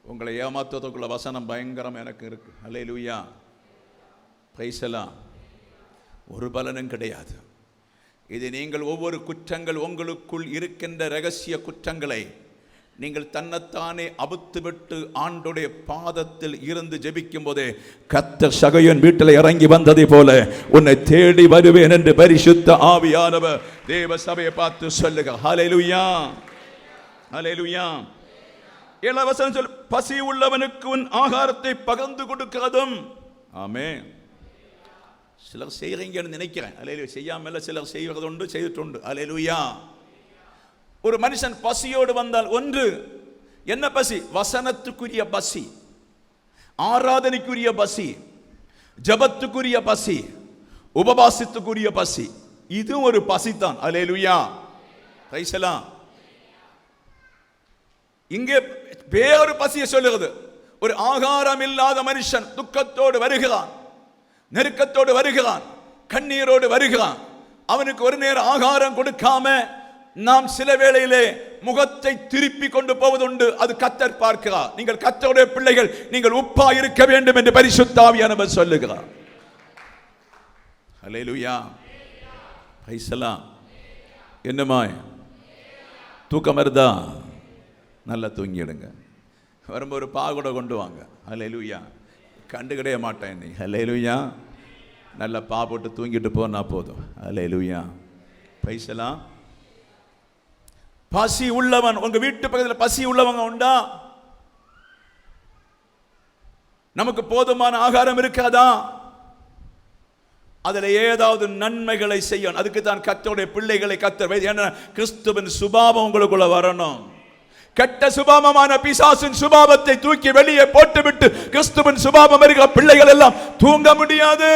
உங்களை ஏமாத்துவதற்குள்ள வசனம் பயங்கரம் எனக்கு இருக்கு. அல்லேலூயா, பிரைஸ் எல்லாம். ஒரு பலனும் கிடையாது. இது நீங்கள் ஒவ்வொரு குற்றங்கள், உங்களுக்குள் இருக்கின்ற ரகசிய குற்றங்களை நீங்கள் தன்னைத்தானே அபுத்துவிட்டு ஆண்டுடைய பாதத்தில் இருந்து ஜெபிக்கும் போதே கர்த்தர் சகையோன் வீட்டில் இறங்கி வந்ததை போல உன்னை தேடி வருவேன் என்று பரிசுத்த ஆவியானவர் தேவ சபையை பார்த்து சொல்லுக. ஹல்லேலூயா, ஹல்லேலூயா. 7 வசனம் சொல், பசி உள்ளவனுக்கு உன் ஆகாரத்தை பகிர்ந்து கொடுக்கிறதும். ஆமென். சிலர் செய்கிறீங்கன்னு நினைக்கிறேன். அல்லேலூயா. செய்யாமல் சிலர் செய்வது உண்டு, செய்துட்டு. அல்லேலூயா. ஒரு மனுஷன் பசியோடு வந்தால், ஒன்று என்ன பசி? வசனத்துக்குரிய பசி, ஆராதனைக்குரிய பசி, ஜபத்துக்குரிய பசி, உபவாசத்துக்குரிய பசி. இது ஒரு பசி தான். அல்லேலூயா, பிரைஸ் எல்லாம். இங்கே வேறு பசியை சொல்லுகிறது. ஒரு ஆகாரம் இல்லாத மனுஷன் துக்கத்தோடு வருகிறான், நெருக்கத்தோடு வருகிறான், கண்ணீரோடு வருகிறான். அவனுக்கு ஒரு நேரம் ஆகாரம் கொடுக்காம நாம் சில வேளையிலே முகத்தை திருப்பி கொண்டு போவதுண்டு. அது கர்த்தர் பார்க்கிறார். நீங்கள் கர்த்தருடைய பிள்ளைகள், நீங்கள் உப்பா இருக்க வேண்டும் என்று பரிசுத்த ஆவியானவர் சொல்லுகிறார். ஹல்லேலூயா, பிரைஸ் எல்லாம். என்னமாய் தூக்கம் வருதா? நல்லா தூங்கிடுங்க. வரும்போது ஒரு பாகுட கொண்டு வாங்க. ஹல்லேலூயா. கண்டு கிடைய மாட்டேன் நீ. ஹல்லேலூயா. நல்லா பா போட்டு தூங்கிட்டு போனா போதும். ஹல்லேலூயா, பிரைஸ் எல்லாம். பசி உள்ளவன், உங்க வீட்டு பக்கத்தில் பசி உள்ளவங்க உண்டா? நமக்கு போதுமான ஆகாரம் இருக்காதா? அதுல ஏதாவது நன்மைகளை செய்யணும். அதுக்கு தான் கர்த்தருடைய பிள்ளைகளை கர்த்தர், ஏன்னா கிறிஸ்துவின் சுபாவம் உங்களுக்குள்ள வரணும். கெட்ட சுபாவமான பிசாசின் சுபாவத்தை தூக்கி வெளியே போட்டுவிட்டு கிறிஸ்துவின் சுபாவம் இருக்கிற பிள்ளைகள் எல்லாம் தூங்க முடியாது.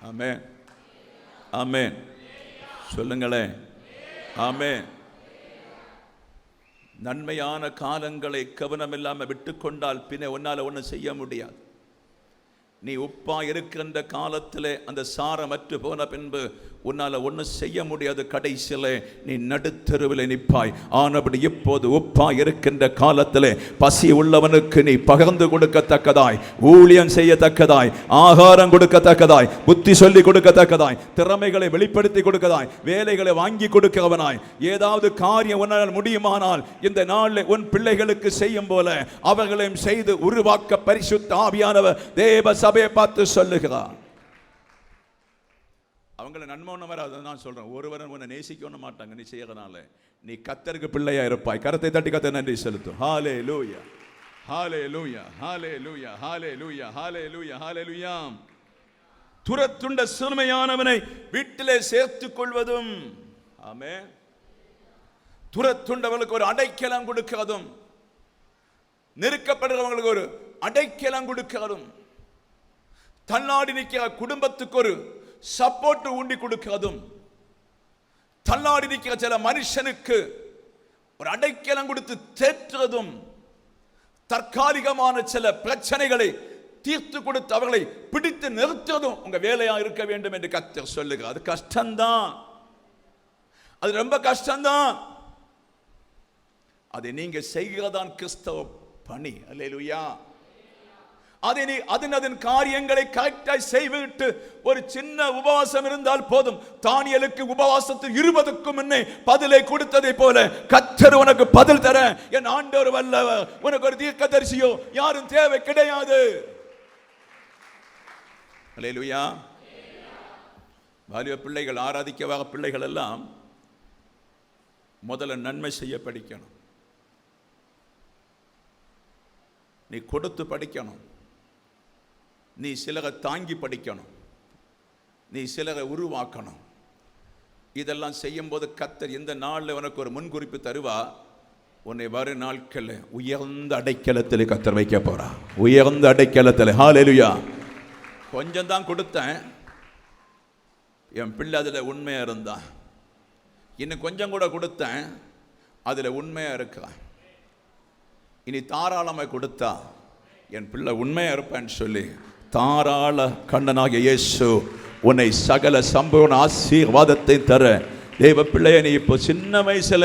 ஆமென், ஆமென். சொல்லுங்களேன். ஆமென். நன்மையான காலங்களை கவனம் இல்லாம விட்டுக்கொண்டால் பின்ன உன்னால ஒன்றும் செய்ய முடியாது. நீ உப்பா இருக்கின்ற காலத்திலே அந்த சாரமற்று போன பின்பு உன்னால ஒன்றும் செய்ய முடியாது. கடைசியிலே நீ நடுத்தெருவில் நிற்பாய். ஆனபடி இப்போது உப்பா இருக்கின்ற காலத்திலே பசி உள்ளவனுக்கு நீ பகிர்ந்து கொடுக்கத்தக்கதாய், ஊழியம் செய்யத்தக்கதாய், ஆகாரம் கொடுக்கத்தக்கதாய், புத்தி சொல்லி கொடுக்கத்தக்கதாய், திறமைகளை வெளிப்படுத்தி கொடுக்கதாய், வேலைகளை வாங்கி கொடுக்கிறவனாய், ஏதாவது காரியம் உன்னால் முடியுமானால் இந்த நாளில் உன் பிள்ளைகளுக்கு செய்யும் போல அவர்களையும் செய்து உருவாக்க பரிசுத்த ஆவியானவர் தேவ சபையை பார்த்து சொல்லுகிறார். அவங்களை நன்மை ஒன்று வராது. நான் சொல்றேன், ஒருவரும் உன்னை நேசிக்க ஒண்ணு மாட்டாங்க நீ செய்யறதுனால. நீ கர்த்தருக்கு பிள்ளையா இருப்பாய். கரத்தை தட்டி கர்த்தர் நன்றி செலுத்தும். ஹல்லேலூயா, ஹல்லேலூயா, ஹல்லேலூயா, ஹல்லேலூயா, ஹல்லேலூயா, ஹல்லேலூயா. துரத்துண்ட சிறுமையானவனை வீட்டிலே சேர்த்துக் கொள்வதும். ஆமென். துரத்துண்டவர்களுக்கு ஒரு அடைக்கலம் கொடுக்கிறதும், நெருக்கப்படுகிறவங்களுக்கு ஒரு அடைக்கலம் கொடுக்கிறதும், தள்ளாடி நிற்கிற குடும்பத்துக்கு ஒரு சப்போர்ட் ஊண்டி கொடுக்கிறதும், தள்ளாடி நிற்கிற சில மனுஷனுக்கு ஒரு அடைக்கலம் கொடுத்து தேற்றுவதும், தற்காலிகமான சில பிரச்சனைகளை தீர்த்து கொடுத்து அவர்களை பிடித்து நிறுத்துவதும் உங்க வேலையா இருக்க வேண்டும் என்று கர்த்தர் சொல்லுகிறார். அது கஷ்டம்தான், அது ரொம்ப கஷ்டம்தான். அதை நீங்க செய்கிறதான் கிறிஸ்தவ பணி. அல்லேலூயா. அதன் காரியங்களை கரெக்டாய் செய்துவிட்டு ஒரு சின்ன உபவாசம் இருந்தால் போதும். தானியேலுக்கு உபவாசத்தில் 20க்கும் முன்னே பதிலை கொடுத்ததை போல கர்த்தர் உனக்கு பதில் தர என் ஆண்டவர் வல்லவர். உனக்கு ஒரு தீர்க்கதரிசியோ யாரும் தேவை கிடையாது. அல்லேலூயா. வாலிப பிள்ளைகள், ஆராதிக்க பிள்ளைகள் எல்லாம் முதல்ல நன்மை செய்ய படிக்கணும். நீ கொடுத்து படிக்கணும். நீ சிலரை தாங்கி படிக்கணும். நீ சிலரை உருவாக்கணும். இதெல்லாம் செய்யும் போது கர்த்தர் இந்த நாளில் உனக்கு ஒரு முன்குறிப்பு தருவா. உன்னை வரும் நாட்களில் உயர்ந்த அடைக்கலத்தில் கர்த்தர் வைக்க போறா. உயர்ந்த அடைக்கலத்தில். ஹல்லேலூயா. கொஞ்சம் தான் கொடுத்தேன், என் பிள்ளை அதில் உண்மையா இருந்தான். இன்னும் கொஞ்சம் கூட கொடுத்தேன், அதில் உண்மையா இருக்கான். இனி தாராளமாக கொடுத்தா என் பிள்ளை உண்மையா இருப்பேன்னு சொல்லி தாராள கண்ணனாகிய இயேசு உன்னை சகல சம்பூர்ண ஆசீர்வாதத்தை தர தேவ பிள்ளைய நீ இப்போ சின்ன வயசுல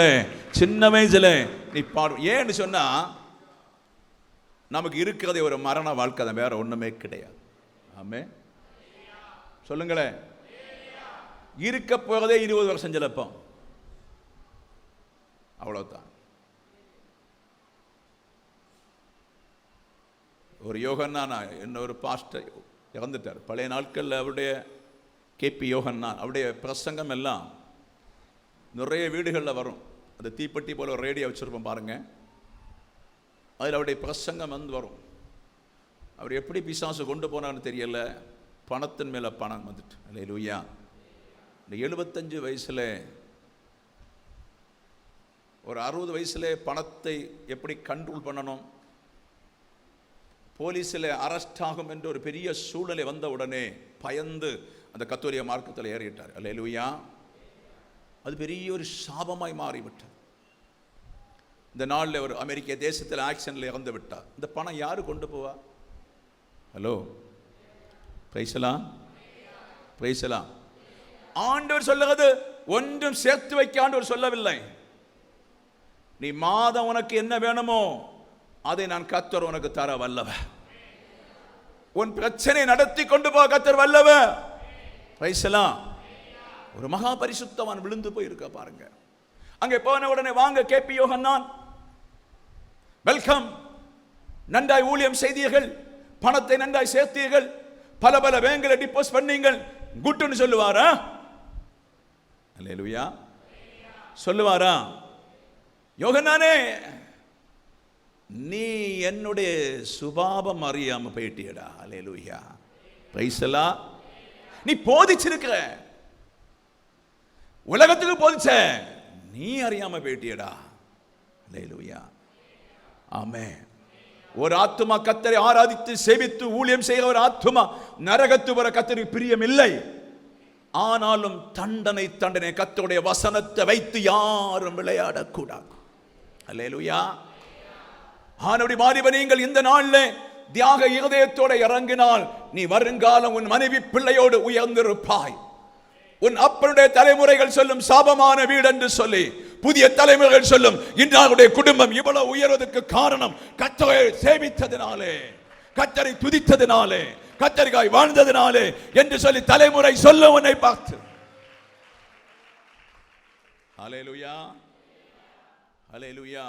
நீ பாரு. ஏன்னு சொன்னா நமக்கு இருக்கிறதே ஒரு மரண வாழ்க்கை தான், வேற ஒண்ணுமே கிடையாது. ஆமே சொல்லுங்களேன். இருக்க போறதே 20 வருஷம் சிலப்போம், அவ்வளவுதான். ஒரு யோகன்னான் இன்னொரு பாஸ்டர் இறந்துட்டார். பழைய நாட்களில் அவருடைய கேபி யோகன்னான், அவருடைய பிரசங்கம் எல்லாம் நிறைய வீடுகளில் வரும். அது தீப்பெட்டி போல ஒரு ரேடியோ வச்சுருப்போம் பாருங்க. அதில் அவருடைய பிரசங்கம் வரும். அவர் எப்படி பிசாசு கொண்டு போனான்னு தெரியல, பணத்தின் மேலே பணம் வந்துட்டு. அல்லேலூயா. இந்த 75 வயசுல ஒரு 60 வயசுல பணத்தை எப்படி கண்ட்ரோல் பண்ணணும், போலீஸில் அரெஸ்ட் ஆகும் என்று ஒரு பெரிய சூழ்நிலை வந்த உடனே பயந்து அந்த கத்தோலிக்க மார்க்கத்தில் ஏறிட்டார். அல்லேலூயா. அது பெரிய ஒரு சாபமாய் மாறிவிட்டார். இந்த நாளில் ஒரு அமெரிக்க தேசத்தில் ஆக்சிடென்ட்ல இறந்து விட்டார். இந்த பணம் யாரு கொண்டு போவா? ஹலோ, பிரைஸ்லாம் பிரைஸ்லாம். ஆண்டவர் சொல்லுகிறது ஒன்றும் சேர்த்து வைக்க ஆண்டவர் சொல்லவில்லை. நீ மாதம் உனக்கு என்ன வேணுமோ அதை நான் கர்த்தர் உனக்கு தர வல்லவர். உன் பிரச்சனை நடத்தி கொண்டு போக கர்த்தர் வல்லவர். பிரைஸ்லாம். ஒரு மகா பரிசுத்தவான் விழுந்து போயிருக்க பாருங்க. அங்கே போன உடனே வாங்க கேபி யோகன்னான், வெல்கம், நன்றாய் ஊழியம் செய்தீர்கள், பணத்தை நன்றாய் சேர்த்தீர்கள், பல பல பேங்களை டிபாசிட் பண்ணீங்கள், குட்டுன்னு சொல்லுவாரா? அல்லேலூயா. சொல்லுவாரா? யோகன்னானே, நீ என்னுடைய சுபாவம் அறியாம போயிட்டியடா. அல்லேலூயா. பிரைஸ்லாம். நீ போதிச்சிருக்கிற, உலகத்துக்கு போதிச்ச, நீ அறியாம போயிட்டியடா. அல்லேலூயா. ஆமென். ஒரு ஆத்துமா கர்த்தரை ஆராதித்து சேவித்து ஊழியம் செய்கிற ஒரு ஆத்துமா நரகத்து வர கர்த்தருக்கு பிரியம் இல்லை. ஆனாலும் தண்டனை கர்த்தருடைய வசனத்தை வைத்து யாரும் விளையாடக்கூடாது. அல்லேலூயா. ஆனபடி வாலிப நீங்கள் இந்த நாளில் தியாக இருதயத்தோட இறங்கினால் நீ வருங்காலம் உன் மனைவி பிள்ளையோடு உயர்ந்திருப்பாய். உன் அப்பனுடைய தலைமுறைகள் சொல்லும் சாபமான வீடு என்று சொல்லி புதிய தலைமுறைகள் சொல்லும் இன்றைய குடும்பம் இவ்வளவு உயர்வதற்கு காரணம் கர்த்தரை சேவித்ததினாலே, கர்த்தரை துதித்ததினாலே, கர்த்தருக்காய் வாழ்ந்ததினாலே என்று சொல்லி தலைமுறை சொல்ல உன்னை பார்த்து. ஹல்லேலூயா. ஹல்லேலூயா.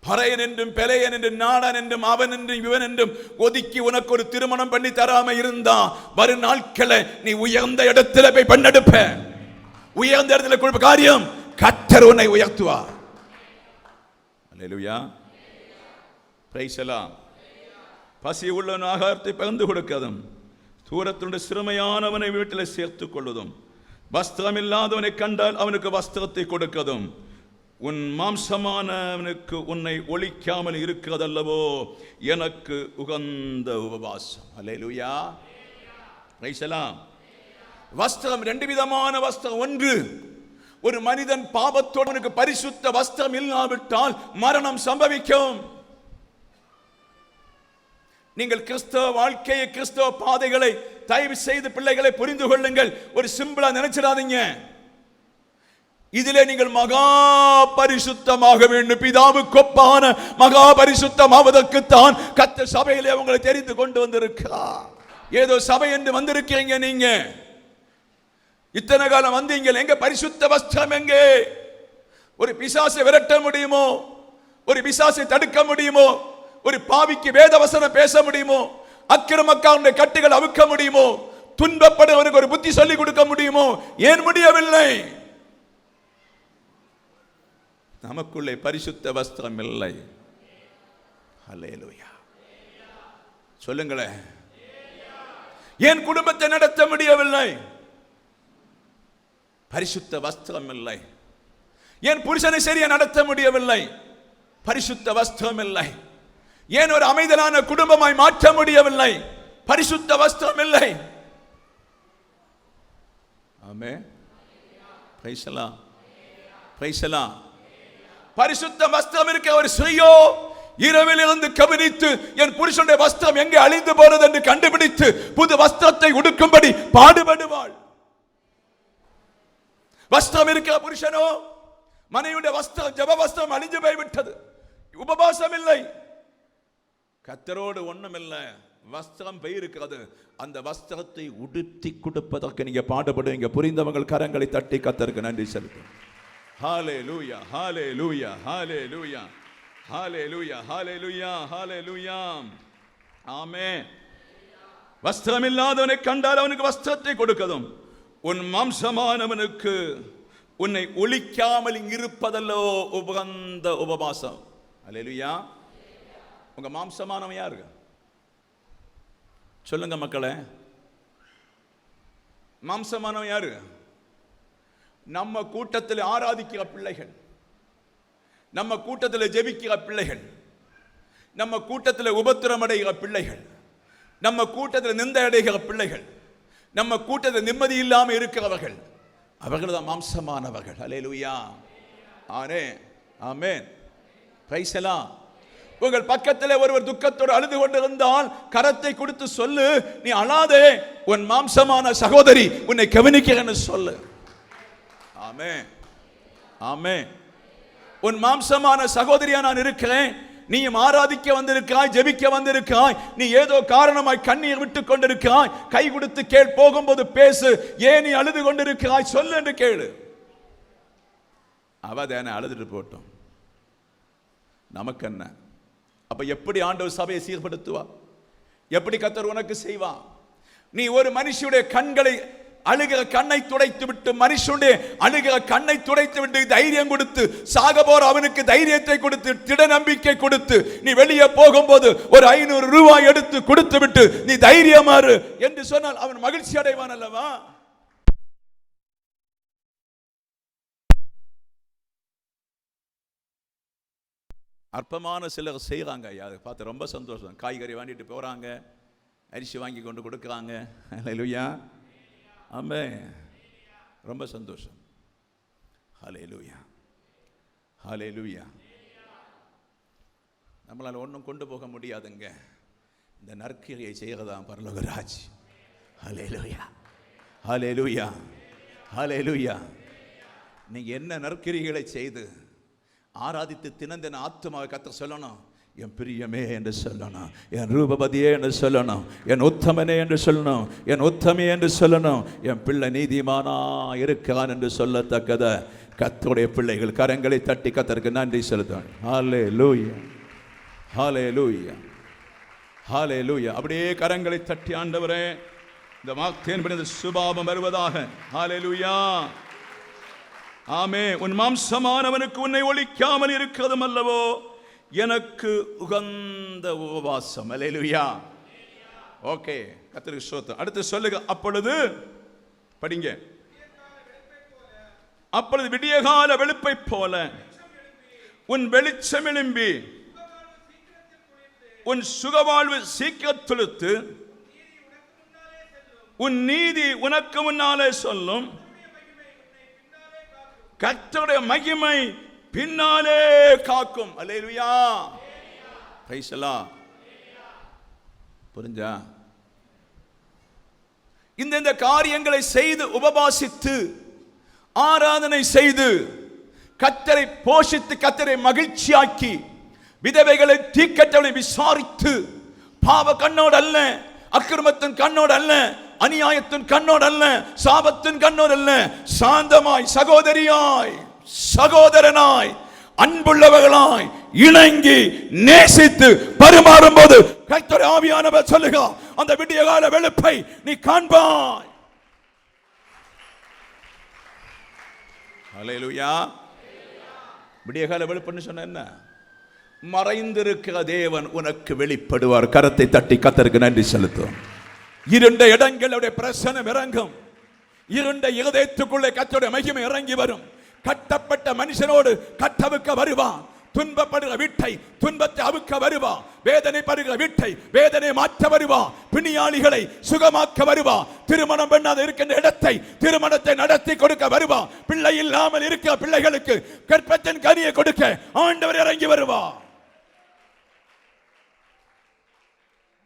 பறையன் என்றும் பெலையன் என்றும் நாடன் என்றும் அவன் என்றும் இவன் என்றும் ஒதுக்கி உனக்கு ஒரு திருமணம் பண்ணி தராம இருந்தா வரும் நாட்களை நீ உயர்ந்த இடத்துல போய் பண்ணெடுப்ப. உயர்ந்த இடத்துல கொடுப்ப காரியம் கர்த்தர் உன்னை உயர்த்துவார். அல்லேலூயா. பிரைஸ் எல்லாம். பசி உள்ளவன் ஆகாரத்தை பகிர்ந்து கொடுக்கதும், தூரத்தினுடைய சிறுமையானவனை வீட்டில் சேர்த்துக் கொள்வதும், வஸ்திரம் இல்லாதவனை கண்டால் அவனுக்கு வஸ்திரத்தை கொடுக்கதும், உன் மாம்சமானவனுக்கு உன்னை ஒழிக்காமல் இருக்கிறதல்லவோ எனக்கு உகந்த உபவாசம். அல்லேலூயா. பிரைஸ் எல்லாம். வஸ்திரம் 2 விதமான வஸ்திரம். ஒன்று, ஒரு மனிதன் பாவத்தோடு பரிசுத்த வஸ்திரம் இல்லாவிட்டால் மரணம் சம்பவிக்கும். நீங்கள் கிறிஸ்தவ வாழ்க்கையை, கிறிஸ்தவ பாதைகளை தயவு செய்து பிள்ளைகளை புரிந்து கொள்ளுங்கள். ஒரு சிம்பிளா நினைச்சிடாதீங்க. இதிலே நீங்கள் மகா பரிசுத்தமாக வேண்டும். பிதாவுக்கு ஒப்பான மகா பரிசுத்தமாவதற்குத்தான் கர்த்தர் சபையிலே உங்களை தெரிந்து கொண்டு வந்திருக்கிறார். ஏதோ சபை என்று வந்திருக்கீங்க. நீங்க இத்தனை காலம் வந்தீங்க, எங்க பரிசுத்த வஸ்திரம் எங்கே? ஒரு பிசாசை விரட்ட முடியுமோ? ஒரு பிசாசை தடுக்க முடியுமோ? ஒரு பாவிக்கு வேத வசனம் பேச முடியுமோ? அக்கிரமக்காரனுடைய கட்டுகள் அவுக்க முடியுமோ? துன்பப்படுவனுக்கு ஒரு புத்தி சொல்லிக் கொடுக்க முடியுமோ? ஏன் முடியவில்லை? நமக்குள்ளே பரிசுத்த வஸ்திரம் இல்லை. ஹல்லேலூயா சொல்லுங்களேன். ஏன் குடும்பத்தை நடத்த முடியவில்லை? பரிசுத்த வஸ்திரம் இல்லை. ஏன் புருஷனை சரியா நடத்த முடியவில்லை? பரிசுத்த வஸ்திரம் இல்லை. ஏன் ஒரு அமைதலான குடும்பமாய் மாற்ற முடியவில்லை? பரிசுத்த வஸ்திரம் இல்லை. Amen. Praise the Lord. Praise the Lord. பரிசுத்த வஸ்திரம் இருக்க ஒரு ஸ்திரீயோ இரவில் இருந்து கவனித்து என் புருஷனுடைய வஸ்திரம் எங்கே அழிந்து போனது என்று கண்டுபிடித்து புது வஸ்திரத்தை உடுக்கும்படி பாடுபடுவாள். வஸ்திரம் இருக்கிற புருஷனோ மனைவியுடைய வஸ்திரம், ஜெப வஸ்திரம் அழிஞ்சு போய்விட்டது. உபவாசம் இல்லை, கர்த்தரோடு ஒண்ணும் இல்லை, வஸ்திரம் போயிருக்கிறது. அந்த வஸ்திரத்தை உடுத்தி கொடுப்பதற்கு நீங்க பாடுபடுவீங்க. புரிந்தவங்க கரங்களை தட்டி கர்த்தருக்கு நன்றி செலுத்து. ஹல்லேலூயா ஹல்லேலூயா ஹல்லேலூயா ஹல்லேலூயா ஹல்லேலூயா ஹல்லேலூயா. ஆமென். வஸ்திரம் இல்லாதவனை கண்டால் அவனுக்கு வஸ்திரத்தை கொடுக்கதும், உன் மாம்சமானவனுக்கு உன்னை ஒளிக்காமல் இருப்பதல்லோ உகந்த உபவாசம். ஹல்லேலூயா. உங்க மாம்சமானவன் யாரு? சொல்லுங்க மக்களே. மாம்சமானவன் யாரு? நம்ம கூட்டத்தில் ஆராதிக்கிற பிள்ளைகள், நம்ம கூட்டத்தில் ஜெபிக்கிற பிள்ளைகள், நம்ம கூட்டத்தில் உபத்திரம் அடைகிற பிள்ளைகள், நம்ம கூட்டத்தில் நிந்தை அடைகிற பிள்ளைகள், நம்ம கூட்டத்தில் நிம்மதி இல்லாமல் இருக்கிறவர்கள், அவர்கள் தான் மாம்சமானவர்கள். ஹல்லேலூயா. ஆமென். Praise the Lord. உங்கள் பக்கத்தில் ஒருவர் துக்கத்தோடு அழுது கொண்டிருந்தால் கரத்தை கொடுத்து சொல்லு, நீ அழாதே, உன் மாம்சமான சகோதரி உன்னை கவனிக்கிறேன்னு சொல்லு. ஆமென். ஆமென். உன் மாம்சமான சகோதரியா நான் இருக்கிறேன். நீயும் ஆராதிக்க வந்திருக்கிறாய், ஜெபிக்க வந்திருக்கிறாய். நீ ஏதோ காரணமாய் கண்ணீர் விட்டு கொண்டிருக்கிறாய். கை கொடுத்து கேள், போகும்போது பேசு. ஏன் நீ அழுது கொண்டிருக்கிறாய் சொல்லு என்று கேளு. அவ தானே அழுதுட்டு போட்டோம், நமக்கு என்ன? அப்ப எப்படி ஆண்டவர் சபையை சீர்படுத்துவா? எப்படி கர்த்தர் உனக்கு செய்வா? நீ ஒரு மனுஷனுடைய கண்களை அழுகிற கண்ணை துடைத்து விட்டு, மனுஷனுடைய அழுகிற கண்ணை துடைத்து விட்டு தைரியம் கொடுத்து, சாக போற அவனுக்கு தைரியத்தை கொடுத்து, திட நம்பிக்கை கொடுத்து, நீ வெளியே போகும்போது ஒரு 500 ரூபாய் எடுத்து கொடுத்து விட்டு நீ தைரியமாறு என்று சொன்னால் அவன் மகிழ்ச்சி அடைவான் அல்லவா? அற்பமான சிலர் செய்கிறாங்க. அதை பார்த்து ரொம்ப சந்தோஷம். காய்கறி வாங்கிட்டு போகிறாங்க, அரிசி வாங்கி கொண்டு கொடுக்குறாங்க. ஹல்லேலூயா. ஆமென். ரொம்ப சந்தோஷம். ஹல்லேலூயா ஹல்லேலூயா. நம்மளால் ஒன்றும் கொண்டு போக முடியாதுங்க. இந்த நற்கிரியை செய்கிறதான் பரலோக ராஜ். ஹல்லேலூயா ஹல்லேலூயா ஹல்லேலூயா. நீங்கள் என்ன நற்கிரிகளை செய்து ஆராதித்து தினந்தின ஆத்துமாவை கர்த்தர் சொல்லணும். என் பிரியமே என்று சொல்லணும், என் ரூபபதியே என்று சொல்லணும், என் உத்தமனே என்று சொல்லணும், என் உத்தமே என்று சொல்லணும், என் பிள்ளை நீதிமானா இருக்கிறான் என்று சொல்லத்தக்கத கர்த்தருடைய பிள்ளைகள் கரங்களை தட்டி கர்த்தருக்கு நன்றி செலுத்தணும். ஹல்லேலூயா ஹல்லேலூயா ஹல்லேலூயா. அப்படியே கரங்களை தட்டி ஆண்டவரே இந்த வார்த்தையின்படி இந்த சுபாவம் வருவதாக. ஹல்லேலூயா. ஆமே. உன் மாம்சமானவனுக்கு உன்னை ஒழிக்காமல் இருக்கிறதும் அல்லவோ எனக்கு உகந்த உபவாசம். ஹல்லேலூயா. ஓகே, கர்த்தருக்கு ஸ்தோத்திரம். அடுத்து சொல்லுங்க. அப்பொழுது படிங்க. அப்பொழுது விடியகால வெளுப்பை போல உன் வெளிச்சம் எழும்பி உன் சுகவாழ்வு சீக்கிரம் துளுத்து உன் நீதி உனக்கு முன்னாலே சொல்லும். கர்த்தருடைய மகிமை பின்னாலே காக்கும். அல்லேலூயா. Praise the Lord. புரிஞ்சா? இந்த காரியங்களை செய்து உபவாசித்து ஆராதனை செய்து கர்த்தரை போஷித்து கர்த்தரை மகிழ்ச்சியாக்கி விதவைகளை தீக்கற்றவளை விசாரித்து பாவ கண்ணோடு அல்ல, அக்கிரமத்தின் கண்ணோடு அல்ல, அநியாயத்தின் கண்ணோடு அல்ல, சாபத்தின் கண்ணோடு அல்ல, சாந்தமாய் சகோதரியாய் சகோதரனாய் அன்புள்ளவர்களாய் இணங்கி நேசித்து பரிமாறும் போது கர்த்தர் ஆவியானவர் சொல்லுக, அந்த விடிய கால வெளுப்பை நீ காண்பாய். ஹல்லேலூயா. விடிய கால வெளுப்புன்னு சொன்ன என்ன? மறைந்திருக்கிற தேவன் உனக்கு வெளிப்படுவார். கரத்தை தட்டி கர்த்தருக்கு நன்றி செலுத்தும். இருண்ட இடங்களுடைய பிரசனம் இறங்கும். இருண்ட இருதயத்துக்குள்ளே கர்த்தருடைய மகிமை இறங்கி வரும். கட்டப்பட்ட மனுஷனோடு கட்டவுக்க வருவான். துன்பப்படுகிற வீட்டை துன்பத்தை அவுக்க வருவா. வேதனைப்படுகிற வீட்டை வேதனை மாற்ற வருவா. பிணியாளிகளை சுகமாக்க வருவா. திருமணம் பண்ணாத இருக்கின்ற இடத்தை திருமணத்தை நடத்தி கொடுக்க வருவா. பிள்ளை இல்லாமல் இருக்கிற பிள்ளைகளுக்கு கற்பத்தின் கனியை கொடுக்க ஆண்டவர் இறங்கி வருவா.